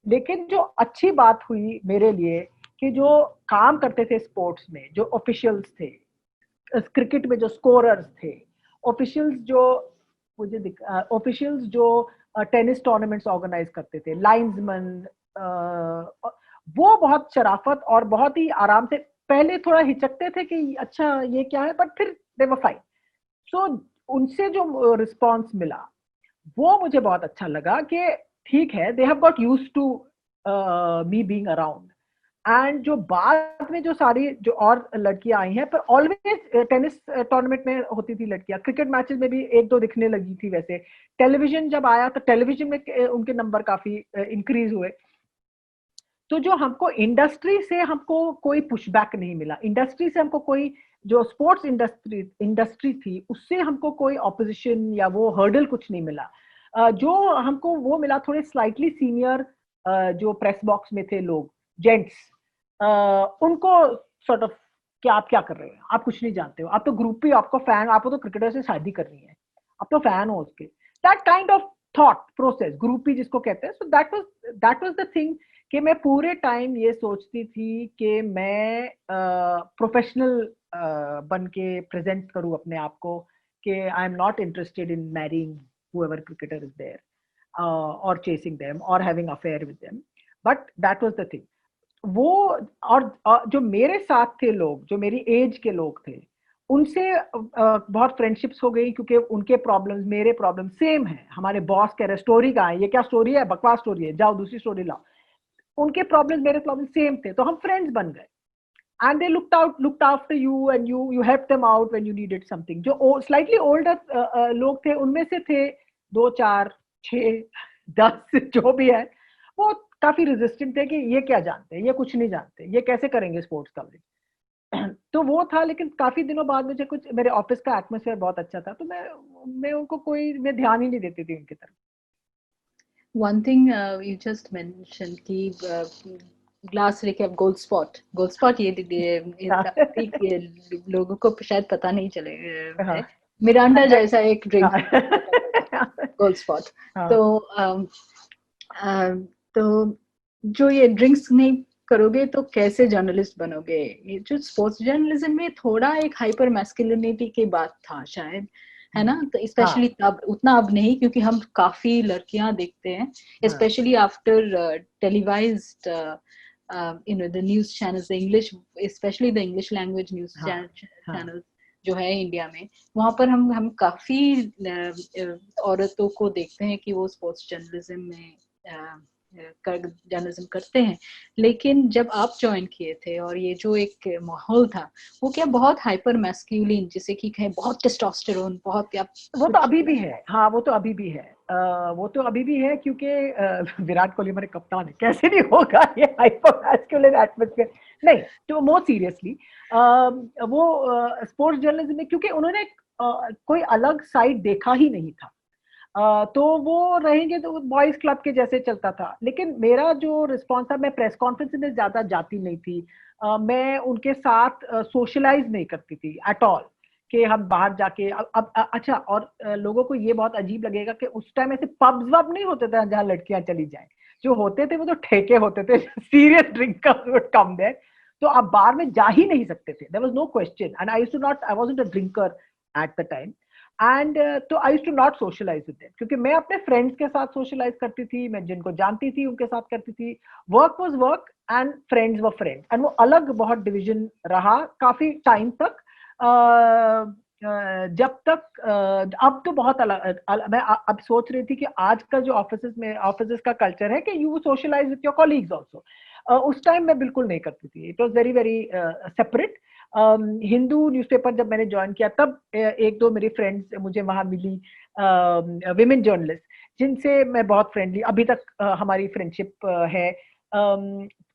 लेकिन जो अच्छी बात हुई मेरे लिए कि जो काम करते थे स्पोर्ट्स में, जो ऑफिशियल्स थे, क्रिकेट में जो स्कोरर्स थे, ऑफिशियल्स जो टेनिस टूर्नामेंट्स ऑर्गेनाइज करते थे, लाइन्समैन, वो बहुत शराफत और बहुत ही आराम से, पहले थोड़ा हिचकते थे कि अच्छा ये क्या है, बट फिर दे वर फाइन। सो उनसे जो रिस्पॉन्स मिला वो मुझे बहुत अच्छा लगा कि ठीक है, they have got used to me being around. And जो बाद में जो सारी जो और लड़कियां आई हैं, पर ऑलवेज टेनिस टूर्नामेंट में होती थी लड़कियां, क्रिकेट मैचेस में भी एक दो दिखने लगी थी। वैसे टेलीविजन जब आया तो टेलीविजन में उनके नंबर काफी इंक्रीज हुए। तो जो हमको इंडस्ट्री से हमको कोई पुशबैक नहीं मिला, इंडस्ट्री से हमको कोई, जो स्पोर्ट्स इंडस्ट्री थी उससे हमको कोई ऑपोजिशन या वो हर्डल कुछ नहीं मिला। जो हमको वो मिला थोड़े स्लाइटली सीनियर जो प्रेस बॉक्स में थे लोग, जेंट्स, उनको सॉर्ट ऑफ कि आप क्या कर रहे हो, आप कुछ नहीं जानते हो, आप तो ग्रुप ही, आपको फैन, आपको तो क्रिकेटर से शादी करनी है, आप तो फैन हो उसके, that kind of thought process, group ही जिसको कहते हैं। So that was the thing कि मैं पूरे टाइम ये सोचती थी कि मैं प्रोफेशनल बन के प्रेजेंट करूं अपने आप को, कि आई am not interested in marrying whoever cricketer is there, or chasing them or having affair with them, but that was the thing. वो और जो मेरे साथ थे लोग, जो मेरी एज के लोग थे, उनसे बहुत फ्रेंडशिप्स हो गई, क्योंकि उनके प्रॉब्लम्स मेरे प्रॉब्लम सेम है। हमारे बॉस कह रहे स्टोरी कहाँ है, ये क्या स्टोरी है, बकवास स्टोरी है, जाओ दूसरी स्टोरी लाओ। उनके प्रॉब्लम्स मेरे प्रॉब्लम सेम थे, तो हम फ्रेंड्स बन गए। and they looked after you and you helped them out when you needed something. जो slightly older लोग थे, उनमें से थे 2 4 6 10 जो भी है, वो काफी रेजिस्टेंट थे कि ये क्या जानते हैं, ये कुछ नहीं जानते, ये कैसे करेंगे स्पोर्ट्स कवरेज। तो वो था। लेकिन काफी दिनों बाद मुझे कुछ, मेरे ऑफिस का एटमॉस्फेयर बहुत अच्छा था, तो मैं उनको कोई, मैं ध्यान ही नहीं देती थी उनकी तरफ। One thing you just mentioned कि ग्लास रिकैप गोल्ड स्पॉट ये काफी लोगों को शायद पता नहीं चले है। मिरांडा जैसा एक ड्रिंक गोल्ड स्पॉट। तो जो ये ड्रिंक्स नहीं करोगे तो कैसे जर्नलिस्ट बनोगे? ये जो स्पोर्ट्स जर्नलिज्म में थोड़ा एक हाइपर मैस्कुलिनिटी की बात था शायद, है ना? तो स्पेशली तब, उतना अब नहीं, क्योंकि हम काफी लड़कियां देखते हैं, specially after televised the news channels, the English, especially the English language news channels जो है इंडिया में, वहां पर हम काफी औरतों को देखते हैं कि वो स्पोर्ट्स जर्नलिज्म में जर्नलिज्म करते हैं। लेकिन जब आप ज्वाइन किए थे और ये जो एक माहौल था, वो क्या बहुत हाइपर मैस्कुलिन, जिसे कि कहें बहुत टेस्टोस्टेरोन, बहुत, क्या वो तो अभी भी है? हाँ, वो तो अभी भी है, वो तो अभी भी है, क्योंकि विराट कोहली हमारे कप्तान है, कैसे नहीं होगा ये हाइपर मैस्कुलिन एटमॉस्फेयर। नहीं, तो मोर सीरियसली वो स्पोर्ट्स जर्नलिज्म में, क्योंकि उन्होंने कोई अलग साइड देखा ही नहीं था, तो वो रहेंगे तो बॉयज क्लब के जैसे चलता था। लेकिन मेरा जो रिस्पॉन्स था, मैं प्रेस कॉन्फ्रेंस में ज्यादा जाती नहीं थी, मैं उनके साथ सोशलाइज नहीं करती थी एट ऑल, कि हम बाहर जाके अब अच्छा, और लोगों को ये बहुत अजीब लगेगा कि उस टाइम ऐसे पब्स वब नहीं होते थे जहाँ लड़कियां चली जाएं, जो होते थे वो तो ठेके होते थे, serious drinkers would come there, तो आप बार में जा ही नहीं सकते थे, there was no question, and I wasn't a drinker at the time, and तो I used to not socialise with them, क्योंकि मैं अपने फ्रेंड्स के साथ सोशलाइज करती थी, मैं जिनको जानती थी उनके साथ करती थी, work was work and friends were friends, and वो अलग बहुत डिवीजन रहा काफी टाइम तक, जब तक अब तो बहुत अलग। मैं अब सोच रही थी कि आज का जो ऑफिस का कल्चर है कि you socialize with your colleagues also, उस टाइम मैं बिल्कुल नहीं करती थी, it was very very separate. Hindu newspaper जब मैंने ज्वाइन किया, तब एक दो मेरी फ्रेंड्स मुझे वहां मिली, विमेन जर्नलिस्ट, जिनसे मैं बहुत फ्रेंडली, अभी तक हमारी फ्रेंडशिप है।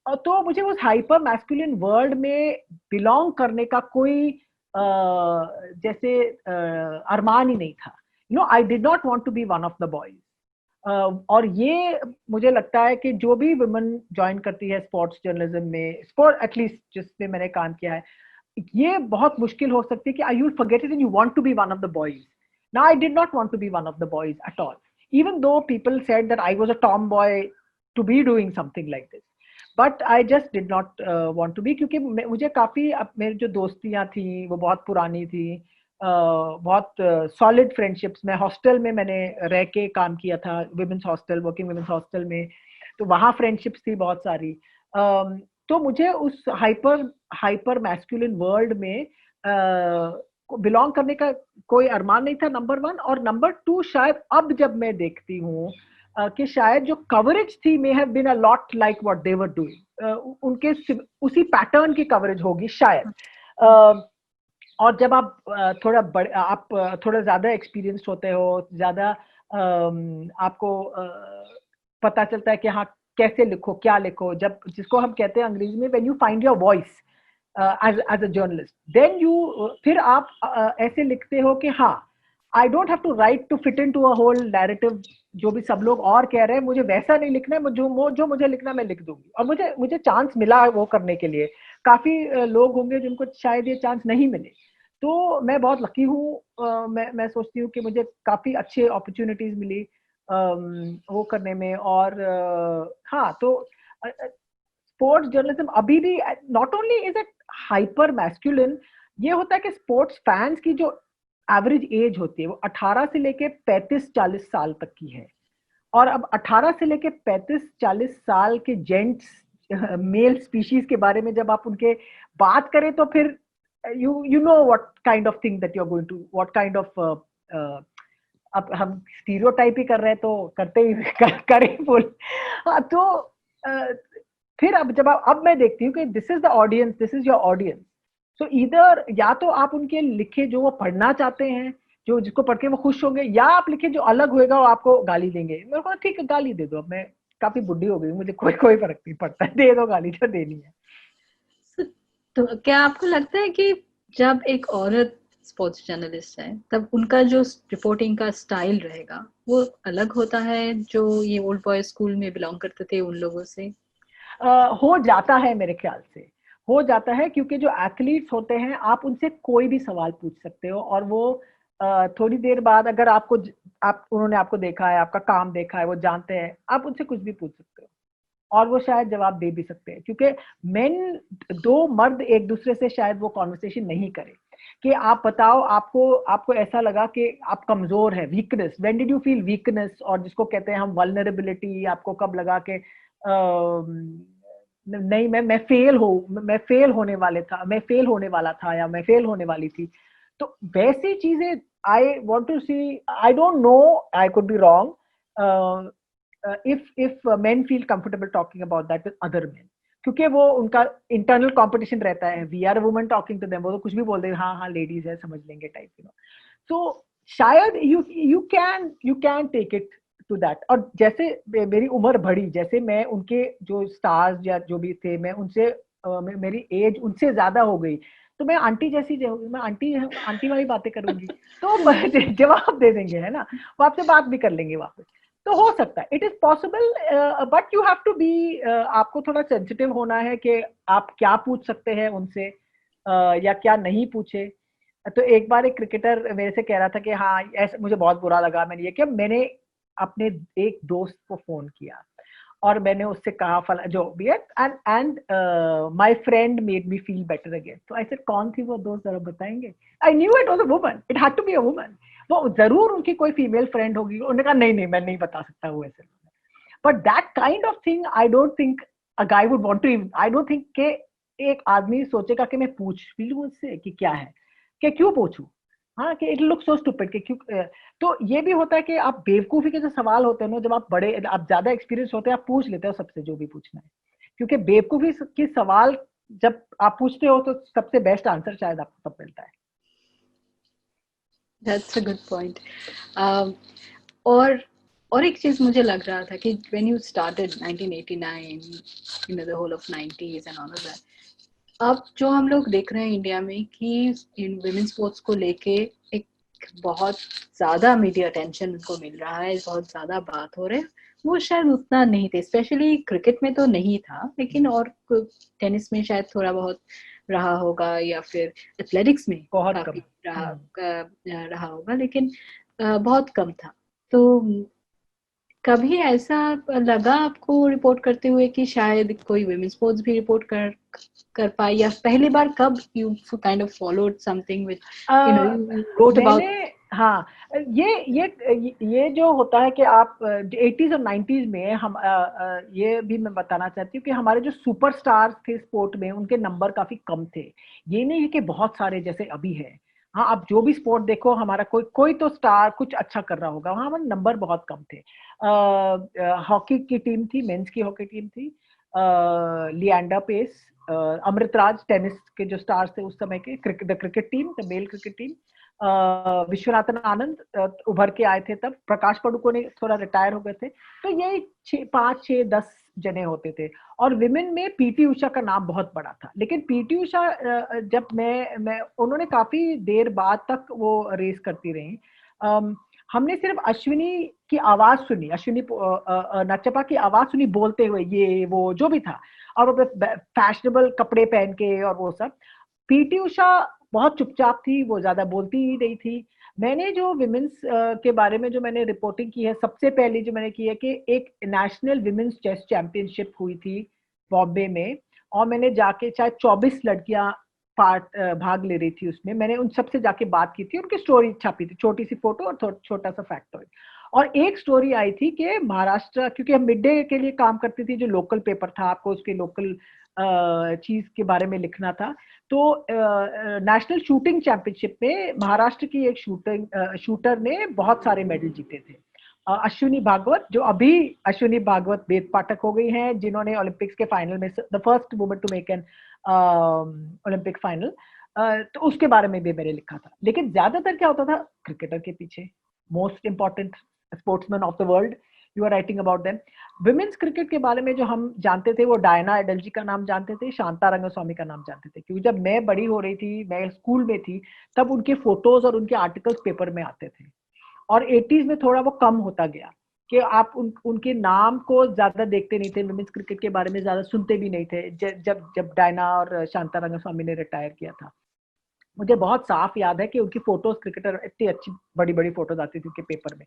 तो मुझे उस हाइपर मैस्कुलिन वर्ल्ड में बिलोंग करने का कोई जैसे अरमान ही नहीं था। I did not want to be one of the boys. और ये मुझे लगता है कि जो भी वुमेन ज्वाइन करती है स्पोर्ट्स जर्नलिज्म में, स्पोर्ट एटलीस्ट जिसमें मैंने काम किया है, ये बहुत मुश्किल हो सकती है कि I you forget it and you want to be one of the boys. Now I did not want to be one of the boys at all, even though people said that I was a tomboy to be doing something like this, but I just did not want to be, क्योंकि मुझे काफी, मेरी जो दोस्तियां थी वो बहुत पुरानी थी, बहुत सॉलिड फ्रेंडशिप्स में हॉस्टल में मैंने रह के काम किया था, women's hostel, working women's hostel में, तो वहाँ फ्रेंडशिप्स थी बहुत सारी। तो मुझे उस हाइपर मैस्कुलिन वर्ल्ड में बिलोंग करने का कोई अरमान नहीं था, नंबर 1। और नंबर 2, शायद अब जब मैं देखती हूँ कि शायद जो कवरेज थी may have been a lot like what they were doing, उनके उसी पैटर्न की कवरेज होगी शायद। और जब आप थोड़ा ज्यादा एक्सपीरियंस्ड होते हो, ज्यादा आपको पता चलता है कि हाँ कैसे लिखो, क्या लिखो, जब जिसको हम कहते हैं अंग्रेजी में when you find your voice as a journalist, then you फिर आप ऐसे लिखते हो कि हाँ I don't have to write to fit into a whole narrative, जो भी सब लोग और कह रहे हैं मुझे वैसा नहीं लिखना है, जो मुझे लिखना मैं लिख दूंगी। और मुझे चांस मिला वो करने के लिए। काफी लोग होंगे जिनको शायद ये चांस नहीं मिले, तो मैं बहुत लकी हूँ। मैं सोचती हूँ कि मुझे काफी अच्छे अपॉर्चुनिटीज मिली वो करने में। और हाँ, तो स्पोर्ट्स जर्नलिज्म अभी भी not only is it hyper masculine, ये होता है कि स्पोर्ट्स फैंस की जो एवरेज एज होती है वो 18 से लेके 35-40 साल तक की है। और अब 18 से लेके 35-40 साल के जेंट्स मेल स्पीशीज के बारे में जब आप उनके बात करें तो फिर you know what kind of thing that you're going to, what kind of अब हम स्टीरियोटाइप ही कर रहे हैं तो करते ही करें बोल। हाँ, तो फिर अब जब अब मैं देखती हूँ कि this is the audience, this is your audience, so इधर या तो आप उनके लिखे जो वो पढ़ना चाहते हैं, जो जिसको पढ़ के वो खुश होंगे, या आप लिखे जो अलग होएगा वो आपको गाली देंगे। मेरे को ठीक है गाली दे दो, अब मैं काफी बुढ़ी हो गई, मुझे कोई फर्क नहीं पड़ता, दे दो गाली जो देनी है। तो क्या आपको लगता है कि जब एक औरत स्पोर्ट्स जर्नलिस्ट है तब उनका जो रिपोर्टिंग का स्टाइल रहेगा वो अलग होता है जो ये ओल्ड बॉयज स्कूल में बिलोंग करते थे उन लोगों से? हो जाता है, मेरे ख्याल से हो जाता है, क्योंकि जो एथलीट्स होते हैं आप उनसे कोई भी सवाल पूछ सकते हो, और वो थोड़ी देर बाद अगर उन्होंने आपको देखा है, आपका काम देखा है, वो जानते हैं, आप उनसे कुछ भी पूछ सकते हो और वो शायद जवाब दे भी सकते हैं। क्योंकि दो मर्द एक दूसरे से शायद वो कॉन्वर्सेशन नहीं करे कि आप बताओ आपको ऐसा लगा कि आप कमजोर है, weakness, when did you feel weakness, और जिसको कहते हैं हम वल्नरेबिलिटी, आपको कब लगा कि नहीं मैं फेल होने वाला था या मैं फेल होने वाली थी। तो वैसी चीजें I want to see, I don't know, I could be wrong, if men feel comfortable talking about that with other men, क्योंकि वो उनका इंटरनल कंपटीशन रहता है, we are woman talking to them, वो तो कुछ भी बोल देंगे, हाँ लेडीज है समझ लेंगे टाइप, यू नो। सो शायद you can take it to that. और जैसे मेरी उम्र बढ़ी, जैसे मैं उनके जो स्टार्स या जो भी थे, मैं उनसे मेरी एज उनसे ज्यादा हो गई, तो मैं आंटी जैसी मैं आंटी वाली बातें करूंगी तो जवाब दे देंगे, है ना, वो आपसे बात भी कर लेंगे वापस। तो हो सकता है, it is possible, but you have to be, आपको थोड़ा सेंसिटिव होना है कि आप क्या पूछ सकते हैं उनसे या क्या नहीं पूछे। तो एक बार एक क्रिकेटर मेरे से कह रहा था कि हाँ ऐसा, मुझे बहुत बुरा लगा, मैंने ये किया, मैंने अपने एक दोस्त को फोन किया और मैंने उससे कहा फला जो भी है, and my friend made me feel better again. तो आई सेड कौन थी वो दोस्त, जरा बताएंगे? I knew it was a woman, it had to be a woman, वो जरूर उनकी कोई फीमेल फ्रेंड होगी। उन्होंने कहा नहीं मैं नहीं बता सकता वो ऐसे। But that kind of thing I don't think a guy would want to, I don't think के एक आदमी सोचेगा कि मैं पूछ भी लूं उससे कि क्या है, कि क्यों पूछूं, हाँ, कि इट लुक सो स्टूपिड कि क्यों। तो ये भी होता है कि आप बेवकूफी के जो सवाल होते हैं ना, जब आप ज्यादा एक्सपीरियंस होते हैं, आप पूछ लेते हो सबसे जो भी पूछना है, क्योंकि बेवकूफी के सवाल जब आप पूछते हो तो सबसे बेस्ट आंसर शायद आपको तब मिलता है। That's a good point. और एक चीज मुझे लग रहा था कि when you started 1989, you know, the whole of 90s and all of that, अब जो हम लोग देख रहे हैं इंडिया में कि इन विमेन स्पोर्ट्स को लेके एक बहुत ज्यादा मीडिया अटेंशन उनको मिल रहा है, बहुत ज्यादा बात हो रही है, वो शायद उतना नहीं थे, स्पेशली क्रिकेट में तो नहीं था, लेकिन और टेनिस में शायद थोड़ा बहुत रहा होगा, या फिर एथलेटिक्स में बहुत काफी कम रहा होगा, लेकिन बहुत कम था। तो कभी ऐसा लगा आपको रिपोर्ट करते हुए कि शायद कोई विमेन स्पोर्ट्स भी रिपोर्ट कर पाए, या पहली बार कब you kind of followed something which you know you wrote about? हाँ, ये जो होता है कि आप 80s और 90s में हम ये भी मैं बताना चाहती हूँ कि हमारे जो सुपरस्टार्स थे स्पोर्ट में उनके नंबर काफी कम थे। ये नहीं है कि बहुत सारे जैसे अभी है। हाँ, आप जो भी स्पोर्ट देखो हमारा कोई कोई तो स्टार कुछ अच्छा कर रहा होगा, वहाँ हमारे नंबर बहुत कम थे। हॉकी की टीम थी, मेंस की हॉकी टीम थी, लियांडर पेस, अमृतराज, टेनिस के जो स्टार्स थे उस समय के, the cricket team, the male cricket team, Viswanathan Anand उभर के आए थे तब, प्रकाश पडुकोने थोड़ा रिटायर हो गए थे। तो ये 5, 6, 10 जने होते थे। और विमेन में पीटी उषा का नाम बहुत बड़ा था। लेकिन पीटी उषा जब मैं उन्होंने काफी देर बाद तक वो रेस करती रही। हमने सिर्फ अश्विनी की आवाज सुनी, अश्विनी नचप्पा की आवाज सुनी बोलते हुए, ये वो जो भी था, और फैशनेबल कपड़े पहन के और वो सब। पीटी उषा बहुत चुपचाप थी, वो ज्यादा बोलती ही नहीं थी। मैंने जो विमेंस के बारे में जो मैंने रिपोर्टिंग की है, सबसे पहले जो मैंने की है कि एक नेशनल विमेंस चेस चैंपियनशिप हुई थी बॉम्बे में, और मैंने जाके शायद 24 लड़कियां भाग ले रही थी उसमें। मैंने उन सबसे जाके बात की थी, उनकी स्टोरी छापी थी, छोटी सी फोटो और छोटा सा फैक्टोइड। और एक स्टोरी आई थी कि महाराष्ट्र, क्योंकि हम मिड डे के लिए काम करती थी, जो लोकल पेपर था, आपको उसके लोकल चीज के बारे में लिखना था। तो नेशनल शूटिंग चैंपियनशिप में महाराष्ट्र की एक शूटर ने बहुत सारे मेडल जीते थे। अश्विनी भागवत, जो अभी अश्विनी भागवत वेद पाठक हो गई हैं, जिन्होंने ओलंपिक्स के फाइनल में the first woman to make an Olympic final, तो उसके बारे में भी मैंने लिखा था। लेकिन ज्यादातर क्या होता था, क्रिकेटर के पीछे, most important sportsman of the world, you are writing about them. Women's cricket के बारे में जो हम जानते थे, वो डायना एडल्जी का नाम जानते थे, शांता रंगस्वामी का नाम जानते थे, क्योंकि जब मैं बड़ी हो रही थी, मैं स्कूल में थी, तब उनके फोटोज और उनके आर्टिकल्स पेपर में आते थे। और 80s में थोड़ा वो कम होता गया कि आप उनके नाम को ज्यादा देखते नहीं थे, विमेन्स क्रिकेट के बारे में ज्यादा सुनते भी नहीं थे, जब डायना और शांता रंगस्वामी ने रिटायर किया था। मुझे बहुत साफ याद है कि उनकी फोटोज, क्रिकेटर इतनी अच्छी बड़ी बड़ी फोटोज आती थी उनके पेपर में।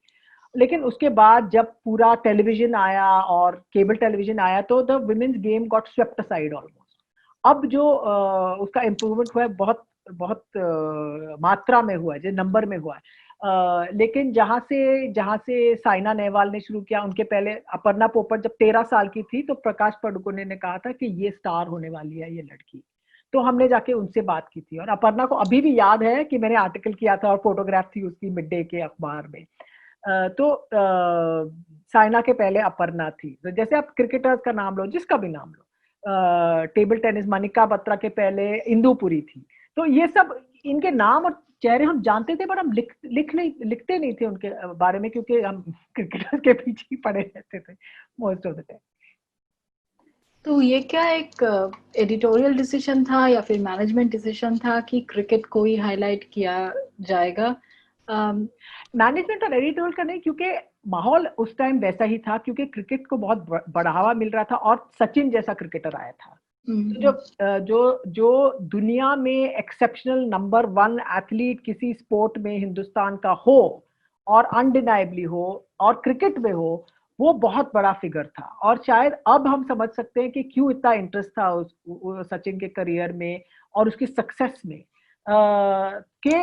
लेकिन उसके बाद जब पूरा टेलीविजन आया और केबल टेलीविजन आया, तो the women's game got swept aside almost. अब जो उसका इम्प्रूवमेंट हुआ है, बहुत बहुत मात्रा में हुआ है, जो नंबर में हुआ है। लेकिन जहां से साइना नेहवाल ने शुरू किया, उनके पहले अपर्णा पोपट जब 13 साल की थी, तो प्रकाश पडुकोने ने कहा था कि ये स्टार होने वाली है ये लड़की। तो हमने जाके उनसे बात की थी, और अपर्णा को अभी भी याद है कि मैंने आर्टिकल किया था और फोटोग्राफ थी उसकी मिड डे के अखबार में। तो साइना के पहले अपर्णा थी। तो जैसे आप क्रिकेटर्स का नाम लो, जिसका भी नाम लो, टेबल टेनिस मनिका बत्रा के पहले इंदुपुरी थी। तो ये सब, इनके नाम और चेहरे हम जानते थे, पर हम लिखते नहीं थे उनके बारे में, क्योंकि हम क्रिकेटर्स के पीछे ही पड़े रहते थे मोस्ट ऑफ द टाइम। तो ये क्या एक एडिटोरियल डिसीजन था या फिर मैनेजमेंट डिसीजन था कि क्रिकेट को ही हाईलाइट किया जाएगा? मैनेजमेंट और एडिटोरियल का नहीं, क्योंकि माहौल उस टाइम वैसा ही था, क्योंकि क्रिकेट को बहुत बढ़ावा मिल रहा था और सचिन जैसा क्रिकेटर आया था। तो जो दुनिया में एक्सेप्शनल नंबर 1 एथलीट किसी स्पोर्ट में हिंदुस्तान का हो, और अनडिनाइबली हो, और क्रिकेट में हो, वो बहुत बड़ा फिगर था। और शायद अब हम समझ सकते हैं कि क्यों इतना इंटरेस्ट था सचिन के करियर में और उसकी सक्सेस में। कि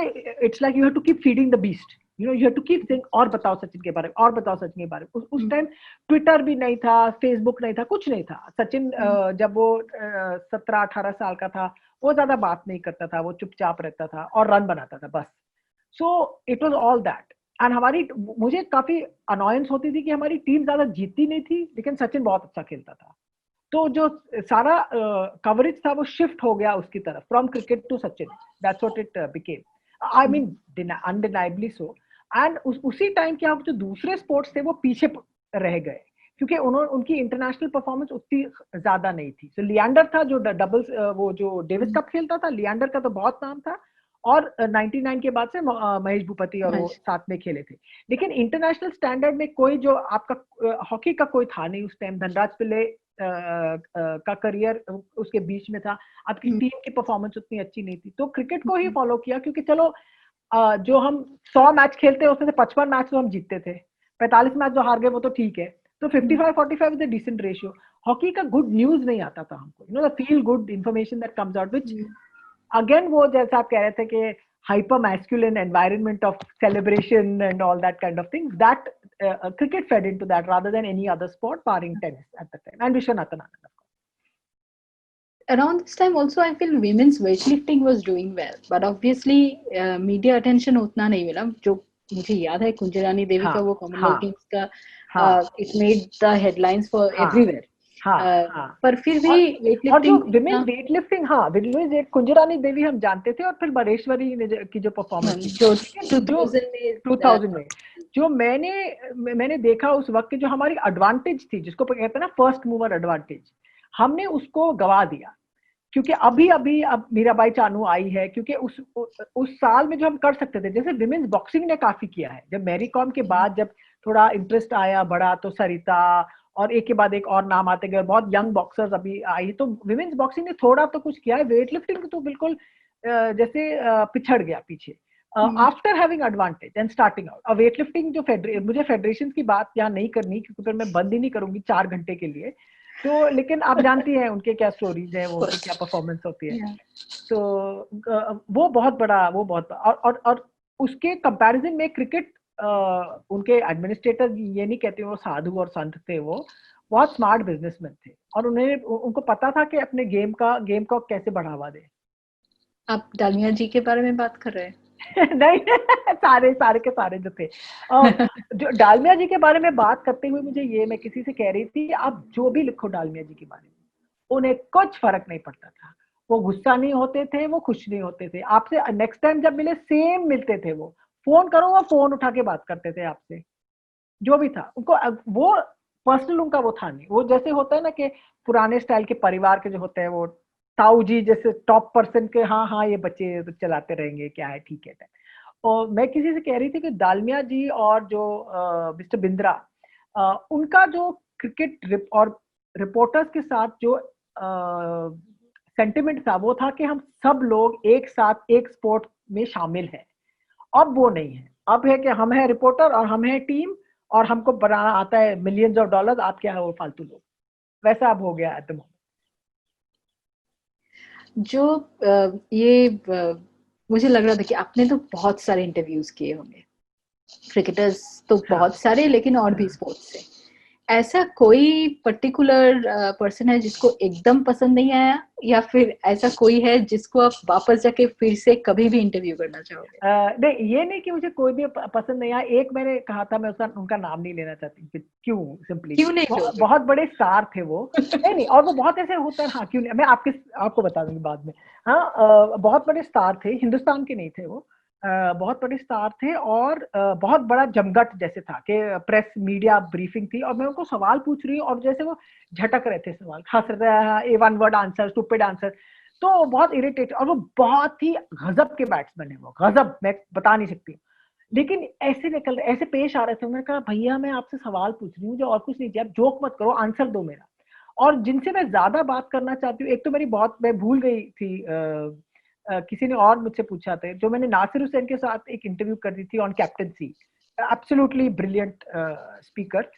it's like you have to keep feeding the beast, you know, you have to keep saying, और बताओ सचिन के बारे में, और बताओ सचिन के बारे में। उस टाइम ट्विटर भी नहीं था, फेसबुक नहीं था, कुछ नहीं था। सचिन जब वो 17-18 साल का था, वो ज्यादा बात नहीं करता था, वो चुपचाप रहता था और रन बनाता था बस। So it was all that. And मुझे काफी अनॉयंस होती थी कि हमारी टीम ज्यादा जीतती नहीं थी, लेकिन सचिन बहुत अच्छा खेलता था। तो जो सारा कवरेज था वो शिफ्ट हो गया उसकी तरफ, from cricket to Sachin, that's what it became, I mean undeniably so. And उसी टाइम के जो दूसरे स्पोर्ट्स थे वो पीछे रह गए, क्योंकि उनकी इंटरनेशनल परफॉर्मेंस उतनी ज्यादा नहीं थी। तो लियांडर था जो डबल्स, वो जो डेविस कप खेलता था, लियांडर का तो बहुत नाम था, और 99 के बाद से महेश भूपति और वो साथ में खेले थे। लेकिन इंटरनेशनल स्टैंडर्ड में कोई जो आपका हॉकी का कोई था नहीं उस टाइम। धनराज पिल्ले का करियर उसके बीच में था, आपकी टीम की परफॉर्मेंस उतनी अच्छी नहीं थी, तो क्रिकेट को ही फॉलो किया। क्योंकि चलो जो हम 100 मैच खेलते हैं उसमें से 55 मैच तो हम जीतते थे, 45 मैच जो हार गए वो तो ठीक है, तो 55-45 is a decent ratio. Hockey का गुड न्यूज नहीं आता था हमको, you know, the feel good information that comes out, which again वो जैसा आप कह रहे थे कि hyper masculine environment of celebration and all that kind of things. That cricket fed into that rather than any other sport, barring tennis at the time, and Vishwanathan Anand, of course. Around this time also I feel women's weightlifting was doing well, but obviously media attention उतना नहीं मिला. जो मुझे याद है कुंजरानी देवी का वो Commonwealth games का it made the headlines for everywhere. पर फिर भी और जो विमेन वेटलिफ्टिंग, विमेन कुंजरानी देवी हम जानते थे, और फिर बरेश्वरी की जो परफॉर्मेंस जो 2000 में जो मैंने देखा उस वक्त की जो हमारी एडवांटेज थी, जिसको कहते हैं ना फर्स्ट मूवर एडवांटेज, हमने उसको गवा दिया. क्योंकि अब मीराबाई चानू आई है, क्योंकि उस साल में जो हम कर सकते थे, जैसे विमेन्स बॉक्सिंग ने काफी किया है. जब मैरी कॉम के बाद जब थोड़ा इंटरेस्ट आया बड़ा, तो सरिता और एक के बाद एक और नाम आते गए, बहुत यंग बॉक्सर्स अभी आई, तो विमेन्स बॉक्सिंग ने थोड़ा तो कुछ किया है. वेटलिफ्टिंग तो बिल्कुल जैसे पिछड़ गया पीछे after having advantage and starting out. और वेटलिफ्टिंग जो मुझे फेडरेशन की बात यहाँ नहीं करनी, क्योंकि फिर मैं बंद ही नहीं करूंगी 4 घंटे के लिए. तो लेकिन आप जानती हैं उनके क्या स्टोरीज है, वो क्या परफॉर्मेंस होती है. तो वो बहुत बड़ा और उसके कंपैरिजन में क्रिकेट, उनके एडमिनिस्ट्रेटर ये नहीं कहते वो साधु और संत थे, वो बहुत स्मार्ट बिजनेसमैन थे, और उनको पता था कि अपने गेम को कैसे बढ़ावा दे. आप डालमिया जी के बारे में बात कर रहे हैं? नहीं, सारे के सारे जो थे. जो डालमिया जी के बारे में बात करते हुए मैं किसी से कह रही थी, आप जो भी लिखो डालमिया जी के बारे में, उन्हें कुछ फर्क नहीं पड़ता था. वो गुस्सा नहीं होते थे, वो खुश नहीं होते थे. आपसे नेक्स्ट टाइम जब मिले सेम मिलते थे, वो फोन करो, वो फोन उठा के बात करते थे आपसे, जो भी था. उनको वो पर्सनल उनका वो था नहीं. वो जैसे होता है ना कि पुराने स्टाइल के परिवार के जो होते हैं, वो ताऊ जी जैसे टॉप पर्सन के, हाँ ये बच्चे तो चलाते रहेंगे, क्या है, ठीक है. और मैं किसी से कह रही थी कि डालमिया जी और जो मिस्टर बिंद्रा, उनका जो क्रिकेट और रिपोर्टर्स के साथ जो सेंटिमेंट था, वो था कि हम सब लोग एक साथ एक स्पोर्ट में शामिल हैं. अब वो नहीं है. अब है कि हम हैं रिपोर्टर और हम हैं टीम, और हमको बनाना आता है मिलियंस ऑफ डॉलर्स, आप क्या है वो फालतू लोग. वैसा अब हो गया है. तुम जो ये मुझे लग रहा था कि आपने तो बहुत सारे इंटरव्यूज किए होंगे, क्रिकेटर्स तो बहुत सारे, लेकिन और भी स्पोर्ट्स से. ऐसा कोई पर्टिकुलर पर्सन है जिसको एकदम पसंद नहीं आया, या फिर ऐसा कोई है जिसको आप वापस जाके फिर से कभी भी इंटरव्यू करना चाहोगे? नहीं, ये नहीं कि मुझे कोई भी पसंद नहीं आया. एक मैंने कहा था, मैं उनका नाम नहीं लेना चाहती. क्यों? सिंपली क्यों नहीं? बहुत बड़े स्टार थे वो. नहीं, और वो बहुत ऐसे होता है. हाँ, क्यों नहीं, मैं आपको बता दूंगी बाद में. हाँ, बहुत बड़े स्टार थे, हिंदुस्तान के नहीं थे वो. बहुत बड़े स्टार थे, और बहुत बड़ा जमघट जैसे था कि प्रेस मीडिया ब्रीफिंग थी, और मैं उनको सवाल पूछ रही हूँ, और जैसे वो झटक रहे थे सवाल, हंस रहे, one word answer, stupid answer. तो बहुत इरिटेट. और वो बहुत ही गजब के बैट्समैन है, वो गजब, मैं बता नहीं सकती. लेकिन ऐसे पेश आ रहे थे. मैंने कहा, भैया मैं आपसे सवाल पूछ रही हूँ, जो और कुछ नहीं चाहिए, आप जोक मत करो, आंसर दो मेरा. और जिनसे मैं ज्यादा बात करना चाहती हूँ, एक तो मैं भूल गई थी, किसी ने और मुझसे पूछा था, जो मैंने नासिर हुसैन के साथ एक इंटरव्यू कर दी थी on captaincy. Absolutely brilliant speaker.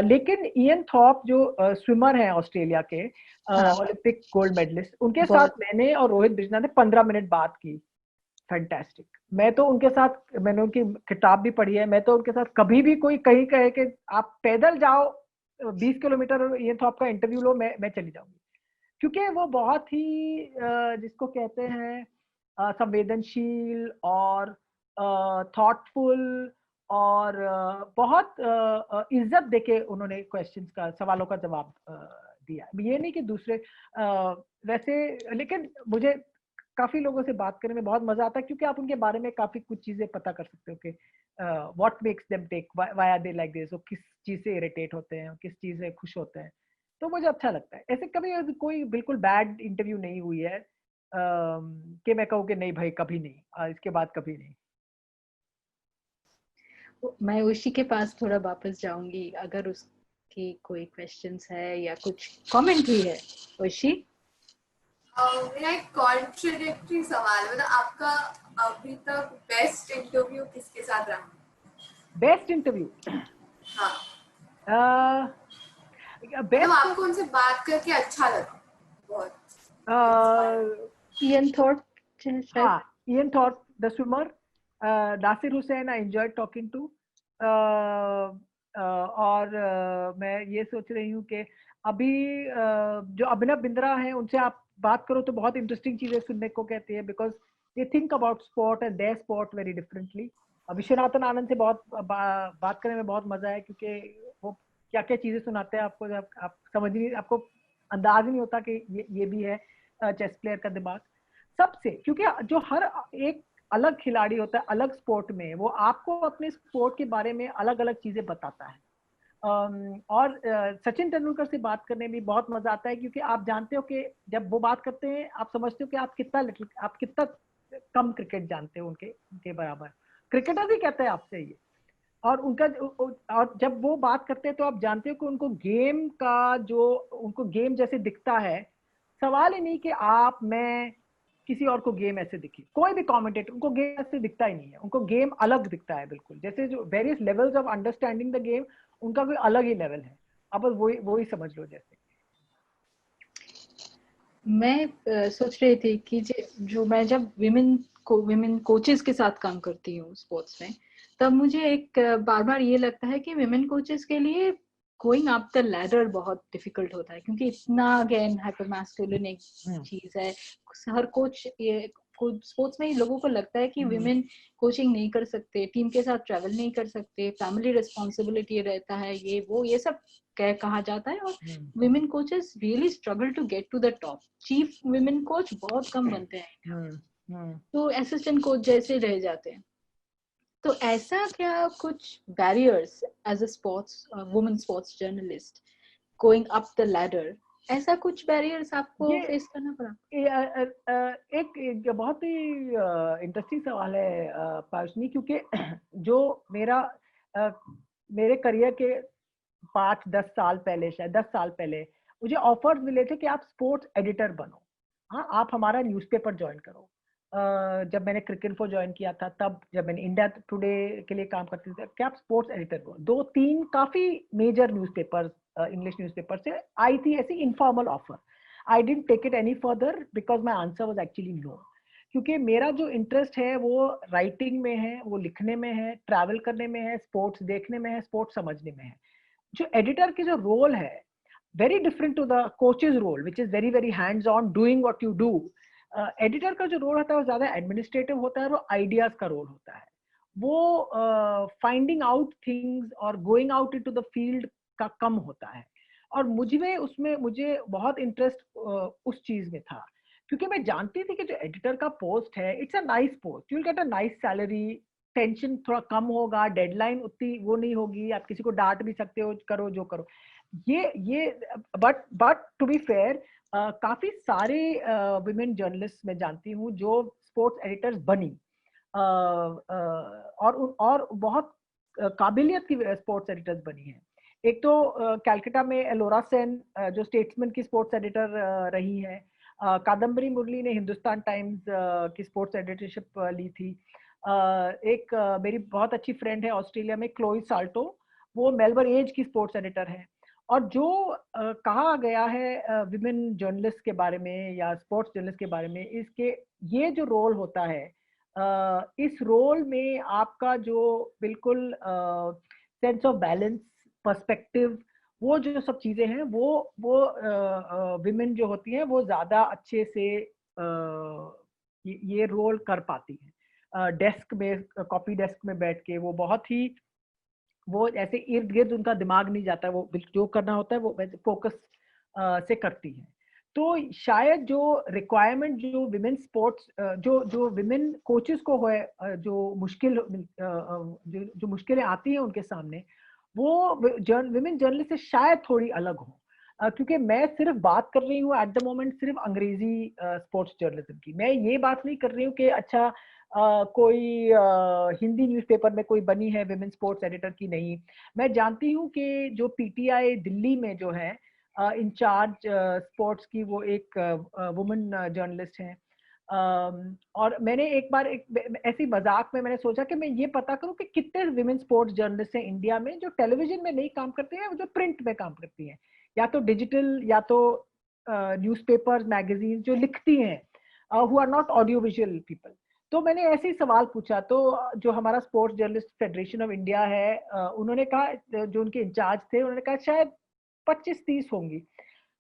लेकिन इयन थॉप जो स्विमर हैं ऑस्ट्रेलिया के, ओलंपिक गोल्ड मेडलिस्ट, उनके साथ मैंने और रोहित बिजना ने 15 मिनट बात की. फैंटास्टिक. मैंने उनकी किताब भी पढ़ी है. मैं तो उनके साथ कभी भी कोई कहीं कहे कि आप पैदल जाओ 20 किलोमीटर और इयन थॉप का इंटरव्यू लो, मैं चली जाऊंगी. क्योंकि वो बहुत ही जिसको कहते हैं संवेदनशील और थॉटफुल, और बहुत इज्जत देके उन्होंने सवालों का जवाब दिया. ये नहीं कि दूसरे वैसे. लेकिन मुझे काफी लोगों से बात करने में बहुत मजा आता है, क्योंकि आप उनके बारे में काफी कुछ चीजें पता कर सकते हो कि what makes them take, why are they like this, वो किस चीज से इरिटेट होते हैं, किस चीज से खुश होते हैं. तो मुझे अच्छा लगता है. ऐसे कभी कोई बिल्कुल बैड इंटरव्यू नहीं हुई है कि मैं कहूँ कि नहीं भाई कभी नहीं, इसके बाद कभी नहीं. मैं उसी के पास थोड़ा वापस जाऊंगी, अगर उसकी कोई क्वेश्चंस है या कुछ कमेंट भी है. उसी मेरा एक कॉन्ट्रडिक्टरी सवाल है, मतलब आपका अभी तक बेस्ट इंटरव्यू किसके साथ रहा? Best interview? हाँ, तो आपको उनसे बात करके अच्छा लगा बहुत? Ian Thorpe. हाँ, Ian Thorpe the swimmer Nasser Hussain I enjoyed talking to, और मैं ये सोच रही हूँ कि अभी जो अभिनव बिंद्रा हैं उनसे आप बात करो तो बहुत इंटरेस्टिंग चीजें सुनने को कहती है, because they think about sport and their sport very differently. Viswanathan Anand से बहुत बात करने में बहुत मजा है, क्योंकि वो क्या क्या चीजें सुनाते हैं आपको, जब आप समझ नहीं, आपको अंदाज ही नहीं होता कि ये भी है चेस प्लेयर का दिमाग सबसे, क्योंकि जो हर एक अलग खिलाड़ी होता है अलग स्पोर्ट में, वो आपको अपने स्पोर्ट के बारे में अलग अलग चीजें बताता है। और सचिन तेंदुलकर से बात करने में बहुत मजा आता है, क्योंकि आप जानते हो कि जब वो बात करते हैं आप समझते हो कि आप कितना कम क्रिकेट जानते हो उनके बराबर। क्रिकेटर भी कहते हैं आपसे ये, और और जब वो बात करते हैं तो आप जानते हो कि उनको गेम का जो उनको गेम जैसे दिखता है, सवाल ही नहीं कि आप मैं किसी और को गेम ऐसे दिखे, कोई भी कमेंटेटर उनको गेम ऐसे दिखता ही नहीं है, उनको गेम अलग दिखता है बिल्कुल, जैसे जो various levels of understanding the game, उनका कोई अलग ही लेवल है। अब बस वही समझ लो। जैसे मैं सोच रही थी कि जो मैं जब विमेन कोचेस के साथ काम करती हूँ स्पोर्ट्स में, तब मुझे एक बार बार ये लगता है कि विमेन कोचेस के लिए गोइंग अप द लैडर बहुत डिफिकल्ट होता है, क्योंकि इतना अगेन हाइपर मैस्कुलिन एक चीज है। हर कोच ये स्पोर्ट्स में लोगों को लगता है कि विमेन कोचिंग नहीं कर सकते, टीम के साथ ट्रैवल नहीं कर सकते, फैमिली रिस्पॉन्सिबिलिटी रहता है, ये सब कहा जाता है, और women coaches really struggle to get to the top. Chief women coach बहुत कम बनते हैं, तो असिस्टेंट कोच जैसे रह जाते हैं। तो ऐसा क्या कुछ barriers as a sports women sports journalist going up the ladder, ऐसा कुछ बैरियर्स आपको फेस करना पड़ा? एक बहुत ही इंटरेस्टिंग सवाल है पाशनी, क्योंकि जो मेरे करियर के 5-10 साल पहले, शायद 10 साल पहले मुझे ऑफर्स मिले थे कि आप स्पोर्ट्स एडिटर बनो, हाँ आप हमारा न्यूज़पेपर ज्वाइन करो। जब मैंने क्रिकेट ज्वाइन किया था, तब जब मैंने इंडिया टुडे के लिए काम करती थी, कि आप स्पोर्ट्स एडिटर बनो। 2-3 काफी मेजर न्यूज़पेपर, इंग्लिश न्यूज़पेपर से आई थी ऐसी informal offer. I didn't take it any further because my answer was actually no, क्योंकि मेरा जो इंटरेस्ट है वो राइटिंग में है, वो लिखने में है, ट्रैवल करने में है, स्पोर्ट्स देखने में है, स्पोर्ट्स समझने में है। जो एडिटर की जो रोल है, very different to the coaches role which is very very hands on doing what you do. Editor का जो रोल होता है वो ज्यादा एडमिनिस्ट्रेटिव होता है, वो आइडियाज का रोल होता है, वो फाइंडिंग आउट थिंग्स और going out into the field का कम होता है। और मुझे बहुत इंटरेस्ट उस चीज में था, क्योंकि मैं जानती थी कि जो एडिटर का पोस्ट है, it's a nice post, you will get a nice salary, tension थोड़ा कम होगा, डेडलाइन उतनी वो नहीं होगी, आप किसी को डांट भी सकते हो, करो जो करो ये बट टू बी फेयर, काफी सारे विमेन जर्नलिस्ट मैं जानती हूँ जो स्पोर्ट्स एडिटर्स बनी, और बहुत काबिलियत की स्पोर्ट्स एडिटर्स बनी है। एक तो कैलकाटा में एलोरा सेन जो स्टेट्समैन की स्पोर्ट्स एडिटर रही है, कादम्बरी मुरली ने हिंदुस्तान टाइम्स की स्पोर्ट्स एडिटरशिप ली थी। एक मेरी बहुत अच्छी फ्रेंड है ऑस्ट्रेलिया में, क्लोई साल्टो, वो मेलबर्न एज की स्पोर्ट्स एडिटर है। और जो कहा गया है विमेन जर्नलिस्ट के बारे में या स्पोर्ट्स जर्नलिस्ट के बारे में, इसके ये जो रोल होता है, इस रोल में आपका जो बिल्कुल सेंस ऑफ बैलेंस, पर्सपेक्टिव, वो जो सब चीजें हैं, वो विमेन जो होती हैं वो ज्यादा अच्छे से ये रोल कर पाती हैं। डेस्क में, कॉपी डेस्क में बैठ के वो बहुत ही, वो ऐसे इर्द गिर्द उनका दिमाग नहीं जाता है, वो जो करना होता है वो फोकस से करती है। तो शायद जो रिक्वायरमेंट जो विमेन स्पोर्ट्स जो विमेन कोचेस को है, जो मुश्किलें आती हैं उनके सामने, वो विमेन जर्नलिस्ट से शायद थोड़ी अलग हो, क्योंकि मैं सिर्फ बात कर रही हूँ एट द मोमेंट सिर्फ अंग्रेजी स्पोर्ट्स जर्नलिज्म की। मैं ये बात नहीं कर रही हूँ कि अच्छा कोई हिंदी न्यूज़पेपर में कोई बनी है विमेन स्पोर्ट्स एडिटर की, नहीं। मैं जानती हूँ कि जो पीटीआई दिल्ली में जो है इंचार्ज स्पोर्ट्स की, वो एक वुमेन जर्नलिस्ट है। और मैंने एक बार ऐसी मजाक में मैंने सोचा कि मैं ये पता करूं कि कितने विमेन स्पोर्ट्स जर्नलिस्ट हैं इंडिया में जो टेलीविजन में नहीं काम करती हैं, जो प्रिंट में काम करती हैं, या तो डिजिटल या तो न्यूज़पेपर्स मैगजीन जो लिखती हैं, who are not audio visual people. तो मैंने ऐसे ही सवाल पूछा, तो जो हमारा sports journalist federation of India है, उन्होंने कहा, जो उनके इंचार्ज थे, उन्होंने कहा शायद 25-30 होंगी।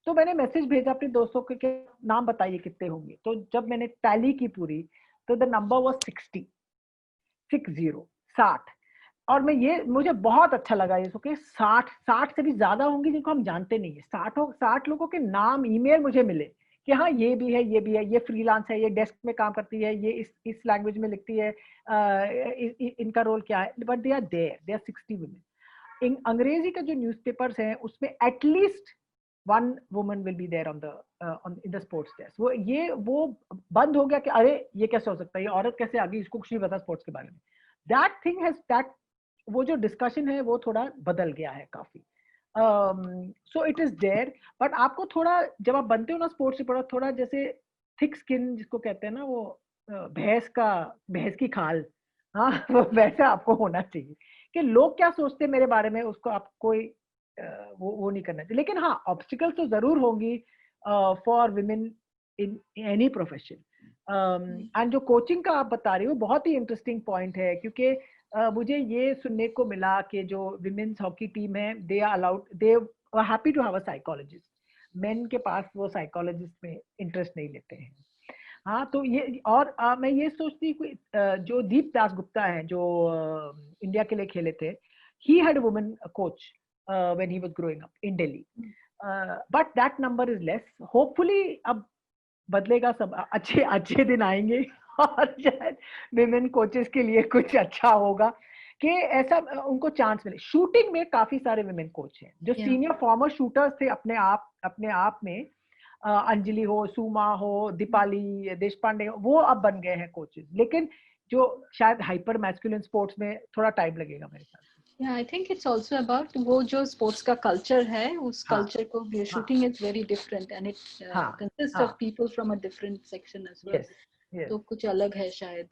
तो मैंने मैसेज भेजा अपने दोस्तों के नाम बताइए कितने होंगे। तो जब मैंने टैली की पूरी, तो द नंबर वाज 60। और मुझे बहुत अच्छा लगा ये सुन के, 60 से भी ज्यादा होंगी जिनको हम जानते नहीं है। 60 लोगों के नाम, ईमेल मुझे मिले कि हाँ ये भी है, ये भी है, ये फ्रीलांस है, ये डेस्क में काम करती है, ये इस लैंग्वेज में लिखती है, इनका रोल क्या है। But they are 60 women. अंग्रेजी का जो न्यूज़पेपर्स हैं उसमें at least one woman will be there on in the sports desk. वो बंद हो गया कि अरे ये कैसे हो सकता है, ये औरत कैसे आ गई, इसको कुछ नहीं पता स्पोर्ट्स के बारे में। दैट वो जो डिस्कशन है वो थोड़ा बदल गया है काफी। So it is there, but आपको थोड़ा, जब आप बनते हो ना स्पोर्ट्स रिपोर्टर, थोड़ा जैसे थिक स्किन जिसको कहते हैं ना, वो भैंस की खाल, हाँ वो वैसा आपको होना चाहिए कि लोग क्या सोचते हैं मेरे बारे में, उसको आप कोई वो नहीं करना चाहिए। लेकिन हाँ, ऑब्स्टिकल्स तो जरूर होंगी for women in any profession. And जो कोचिंग का आप बता रही हो, बहुत ही इंटरेस्टिंग पॉइंट है, क्योंकि मुझे ये सुनने को मिला कि जो विमेन्स हॉकी टीम है, they are happy to have a psychologist. Men के पास वो साइकोलॉजिस्ट में इंटरेस्ट नहीं लेते हैं। हाँ, तो ये, और मैं ये सोचती हूँ, जो दीप दास गुप्ता है जो इंडिया के लिए खेले थे, he had a woman coach when he was growing up in Delhi, but that number is less. Hopefully अब बदलेगा, सब अच्छे अच्छे दिन आएंगे और शायद विमेन कोचेस के लिए कुछ अच्छा होगा कि ऐसा उनको चांस मिले। शूटिंग में काफी सारे विमेन कोच हैं जो सीनियर फॉर्मर शूटर्स थे अपने आप में, अंजलि हो, सुमा हो, दीपाली देशपांडे हो, वो अब बन गए हैं कोचेस। लेकिन जो शायद हाइपर मैस्कुलिन स्पोर्ट्स में थोड़ा टाइम लगेगा मेरे ख्याल से। Yeah, I think it's also about वो जो स्पोर्ट्स का कल्चर है, उस कल्चर को shooting is very different and it consist of people from a different section as well. तो कुछ अलग है शायद।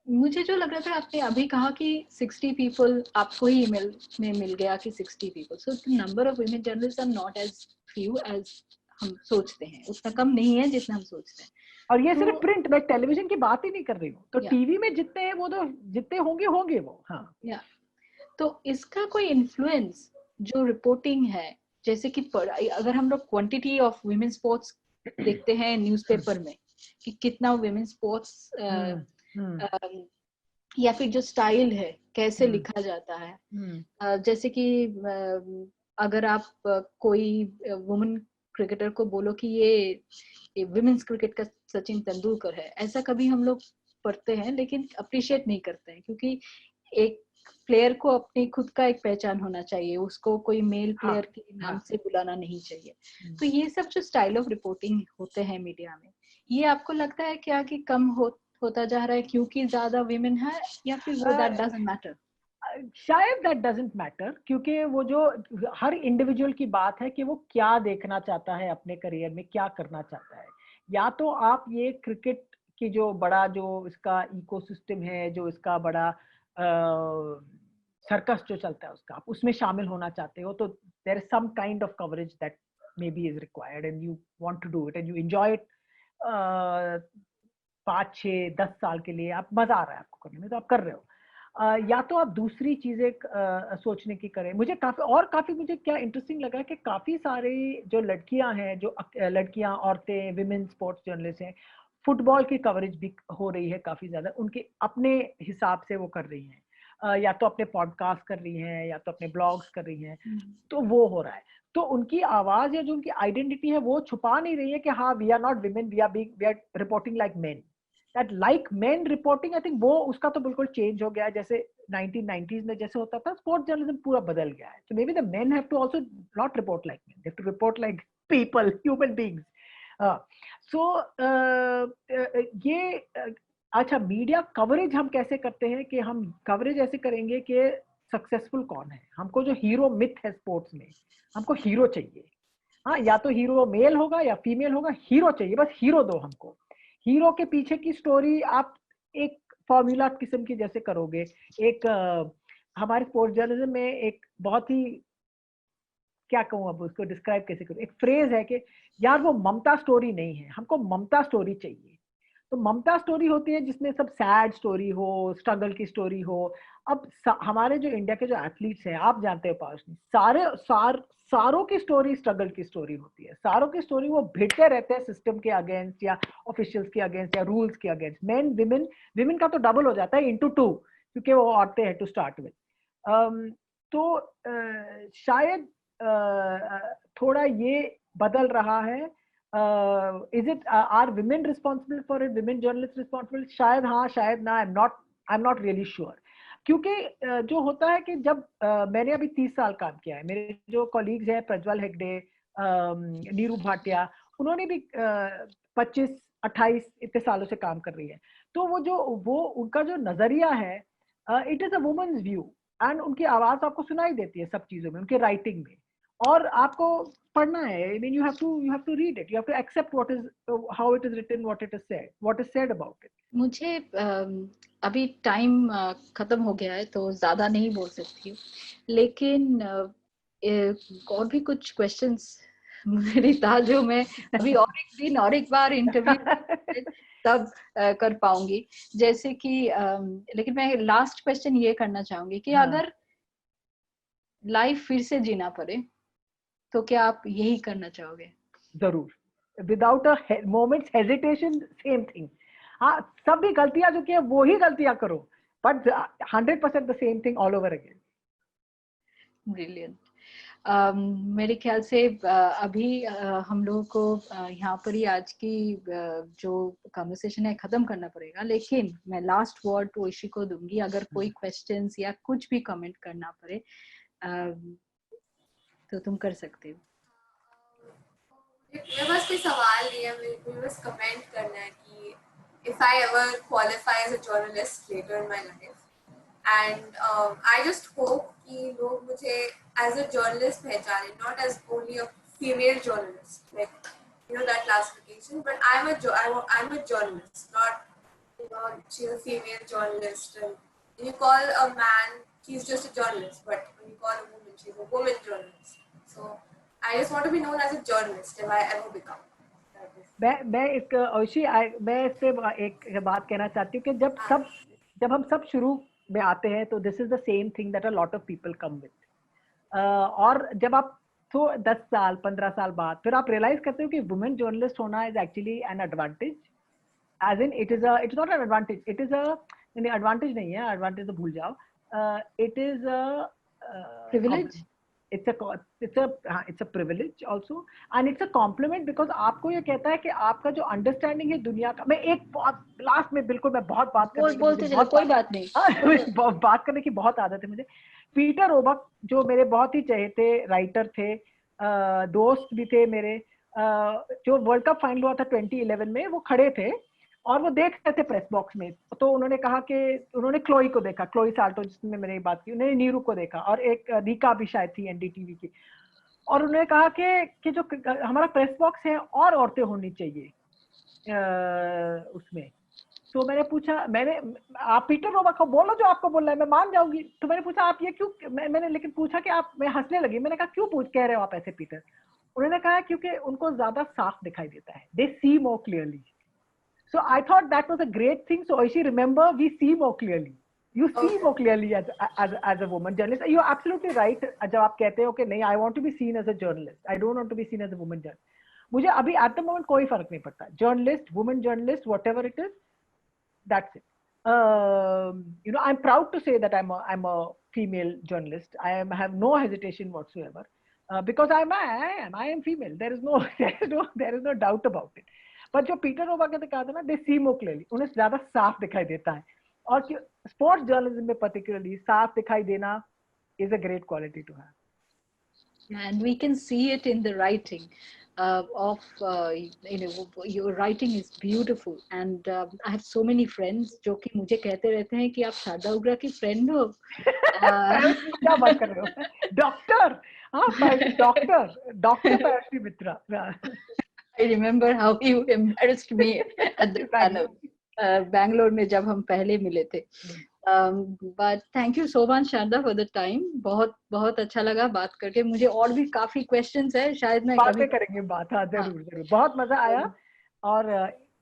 मुझे जो लग रहा था, आपने अभी कहा कि 60 पीपल, आपको ही ईमेल में मिल गया कि 60 people, so the number of women journalist are not as few as हम सोचते हैं, उतना कम नहीं है जितना हम सोचते हैं। और ये सिर्फ प्रिंट, मैं टेलीविजन की बात ही नहीं कर रही हूँ, तो टीवी में जितने हैं वो तो जितने होंगे वो। हाँ, तो इसका कोई इन्फ्लुएंस जो रिपोर्टिंग है, जैसे कि अगर हम लोग क्वांटिटी ऑफ वुमेन स्पोर्ट्स देखते हैं न्यूज़पेपर में कि कितना वुमेन स्पोर्ट्स, या फिर जो स्टाइल है कैसे लिखा जाता है, जैसे कि अगर आप कोई वुमेन क्रिकेटर को बोलो कि ये वुमेन्स क्रिकेट का सचिन तेंदुलकर है, ऐसा कभी हम लोग पढ़ते हैं लेकिन अप्रिशिएट नहीं करते हैं, क्योंकि एक प्लेयर को अपनी खुद का एक पहचान होना चाहिए, उसको कोई मेल प्लेयर के नाम से बुलाना नहीं चाहिए। तो ये सब जो स्टाइल ऑफ रिपोर्टिंग होते हैं मीडिया में, ये आपको लगता है क्या कि कम होता जा रहा है क्योंकि ज्यादा विमेन है, या फिर वो दैट डजंट मैटर? शायद दैट डजंट मैटर, क्योंकि वो जो हर इंडिविजुअल की बात है कि वो क्या देखना चाहता है अपने करियर में, क्या करना चाहता है। या तो आप ये क्रिकेट की जो बड़ा, जो इसका इकोसिस्टम है, जो इसका बड़ा सर्कस जो चलता है उसका, आप उसमें शामिल होना चाहते हो, तो there is some kind of coverage that may be is required and you want to do it and you enjoy it 5-6-10 साल के लिए, आप मजा आ रहा है आपको करने में, तो आप कर रहे हो। या तो आप दूसरी चीजें सोचने की करें। मुझे मुझे क्या इंटरेस्टिंग लगा कि काफी सारे जो लड़कियां हैं, जो लड़कियां, औरतें, विमेन स्पोर्ट्स जर्नलिस्ट हैं, फुटबॉल की कवरेज भी हो रही है काफी ज्यादा, उनके अपने हिसाब से वो कर रही हैं, या तो अपने पॉडकास्ट कर रही हैं, या तो अपने ब्लॉग्स कर रही हैं, तो वो हो रहा है। तो उनकी आवाज या जो उनकी आइडेंटिटी है वो छुपा नहीं रही है कि हाँ we are not women, we are reporting like men. That like men reporting, I think वो उसका तो बिल्कुल चेंज हो गया है। जैसे 1990s में जैसे होता था, स्पोर्ट्स जर्नलिज्म पूरा बदल गया है। So maybe the men have to also not report like men, they have to report like people, human beings. So ये अच्छा, मीडिया कवरेज हम कैसे करते हैं कि हम कवरेज ऐसे करेंगे कि सक्सेसफुल कौन है। हमको जो हीरो मिथ है स्पोर्ट्स में, हमको हीरो चाहिए। हाँ, या तो हीरो मेल होगा या फीमेल होगा, हीरो चाहिए, बस हीरो दो हमको। हीरो के पीछे की स्टोरी आप एक फॉर्मूला किस्म की जैसे करोगे। एक हमारे स्पोर्ट्स जर्नलिज्म में एक बहुत ही, क्या कहूँ अब उसको डिस्क्राइब कैसे करूँ, एक फ्रेज है कि यार वो ममता स्टोरी नहीं है, हमको ममता स्टोरी चाहिए। तो ममता स्टोरी होती है जिसमें सब सैड स्टोरी हो, स्ट्रगल की स्टोरी हो। अब हमारे जो इंडिया के जो एथलीट्स हैं, आप जानते हो पार्शनी, सारों की स्टोरी स्ट्रगल की स्टोरी होती है। सारों की स्टोरी वो भिड़ते रहते हैं सिस्टम के अगेंस्ट या ऑफिशियल्स के अगेंस्ट या रूल्स के अगेंस्ट। मेन विमेन का तो डबल हो जाता है, into 2, क्योंकि वो औरतें हैं टू स्टार्ट विद। तो शायद थोड़ा ये बदल रहा है। Is it are women responsible for it, women journalist responsible? शायद हाँ, शायद ना, I am not really sure. क्योंकि जो होता है कि जब मैंने अभी 30 साल काम किया है, मेरे जो कॉलीग्स हैं प्रज्वल हेगड़े, नीरू भाटिया, उन्होंने भी 25-28 इतने सालों से काम कर रही है। तो वो उनका जो नजरिया है, it is a women's view, and उनकी आवाज आपको सुनाई देती है सब चीजों में, उनके राइटिंग में। और आपको पढ़ना है, I mean you have to read it, you have to accept what is, how it is written, what is said about it. मुझे अभी टाइम खत्म हो गया है तो ज्यादा नहीं बोल सकती हूँ, लेकिन और भी कुछ क्वेश्चंस मेरी था जो मैं अभी और एक दिन और एक बार इंटरव्यू तब कर पाऊंगी। जैसे कि लेकिन मैं लास्ट क्वेश्चन ये करना चाहूंगी कि अगर लाइफ फिर से जीना पड़े तो क्या आप यही करना चाहोगे? जरूर, without a moments hesitation, same thing. हाँ, सब भी गलतियां जो की है वो ही गलतियां करो, but 100% the same thing all over again. Brilliant. मेरे ख्याल से अभी हम लोगों को यहाँ पर ही आज की जो कन्वर्सेशन है खत्म करना पड़ेगा, लेकिन मैं लास्ट वर्ड ओइशी को दूंगी। अगर कोई क्वेश्चंस या कुछ भी कमेंट करना पड़े तो तुम कर सकते हो। मेरे पास कोई सवाल नहीं है, मुझे बस कमेंट करना है कि if I ever qualify as a journalist later in my life, and I just hope कि लोग मुझे as a journalist पहचाने, not as only a female journalist, like that classification, but I'm a journalist, not she's a female journalist. And when you call a man, he's just a journalist, but when you call a woman, she's a woman journalist. So I just want to be known as a journalist if I ever become. मैं एक ओशी, मैं इस पे एक बात कहना चाहती हूँ कि जब हम सब शुरू में आते हैं तो this is the same thing that a lot of people come with. और जब आप तो 10 साल 15 साल बाद फिर आप रियलाइज करते हो कि वुमेन जर्नलिस्ट होना is actually an advantage, as in it is not an advantage, it is advantage नहीं है, एडवांटेज तो भूल जाओ, it is privilege, it's a privilege also, and it's a compliment, because आपको ये कहता है कि आपका जो अंडरस्टैंडिंग है दुनिया का। मैं एक बहुत लास्ट में, बिल्कुल मैं बहुत बात बोलते चलो, कोई बात नहीं। बात करने की बहुत आदत है मुझे। पीटर ओबक जो मेरे बहुत ही चहेते राइटर थे, दोस्त भी थे मेरे, जो वर्ल्ड कप फाइनल हुआ था 2011 में, वो खड़े थे और वो देख रहे थे प्रेस बॉक्स में। तो उन्होंने कहा कि उन्होंने क्लोई को देखा, क्लोई साल्टो जिसने मैंने बात की, उन्होंने नीरू को देखा, और एक रीका भी शायद थी एनडीटीवी की, और उन्होंने कहा कि जो हमारा प्रेस बॉक्स है और औरतें होनी चाहिए उसमें। तो मैंने पूछा, आप पीटर ओबक को बोलो जो आपको बोल रहा है, मैं मान जाऊंगी। तो मैंने पूछा आप ये क्यों, मैंने लेकिन पूछा कि आप, मैं हंसने लगी, मैंने कहा क्यों कह रहे हो आप ऐसे पीटर? उन्होंने कहा क्योंकि उनको ज्यादा साफ दिखाई देता है, they see more clearly. So I thought that was a great thing. So Oishi, remember, we see more clearly. You see more clearly as a woman journalist. You're absolutely right. जब आप कहते हो कि नहीं, I want to be seen as a journalist. I don't want to be seen as a woman journalist. मुझे अभी at the moment कोई फर्क नहीं पड़ता. Journalist, woman journalist, whatever it is, that's it. I'm proud to say that I'm a female journalist. I have no hesitation whatsoever, because I am female. There is no doubt about it. पर जो Peter ओबक ने कहा था ना, दे see more clearly, उन्हें ज्यादा साफ दिखाई देता है। और स्पोर्ट्स जर्नलिज्म में पर्टिकुलरली साफ दिखाई देना is a great quality to have. And we can see it in the writing your writing is beautiful, and I have so many friends जो कि मुझे कहते रहते हैं कि आप शारदा उग्रा की फ्रेंड हो। क्या बात कर रहे हो? Doctor, doctor Payashree Mitra. I remember how you embarrassed me at the panel, Bangalore में जब हम पहले मिले थे। But thank you so much Sharda for the time. बहुत अच्छा लगा बात करके। मुझे और भी काफी questions है, शायद मैं बातें करेंगे बात। हाँ, जरूर बहुत मजा आया। और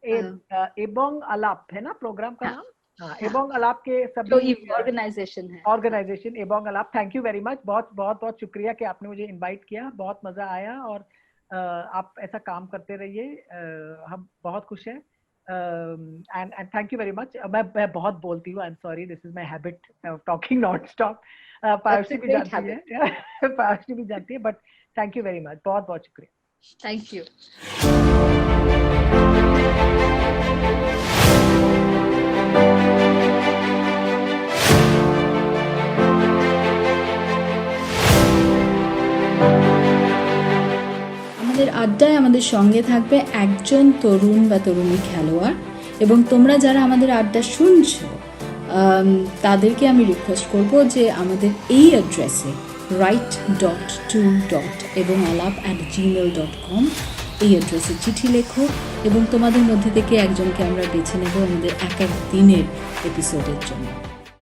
एबोंग अलाप है ना प्रोग्राम का हाँ, नाम? हाँ, हाँ, एबोंग अलाप के जो सभी ऑर्गेनाइजेशन है। Organisation Ebong Alap, thank you very much, बहुत बहुत बहुत शुक्रिया कि आपने मुझे इनवाइट किया, बहुत मजा आया, और आप ऐसा काम करते रहिए, हम बहुत खुश हैं, and thank you very much. मैं बहुत बोलती हूँ, I am sorry, this is my habit of talking non stop, Parsi भी ग्रेट जानती है पारसी भी जानती है, but thank you very much, बहुत बहुत शुक्रिया। Thank you. আমাদের আড্ডায় আমাদের সঙ্গে থাকবে একজন তরুণ বা তরুণী খেলোয়াড়, এবং তোমরা যারা আমাদের আড্ডা শুনছো তাদেরকে আমি রিকোয়েস্ট করব যে আমাদের এই অ্যাড্রেসে write.to.ebongalap@gmail.com এই অ্যাড্রেসে চিঠি লেখো, এবং তোমাদের মধ্যে থেকে একজনকে আমরা বেছে নেব আমাদের এক এক দিনের এপিসোডের জন্য।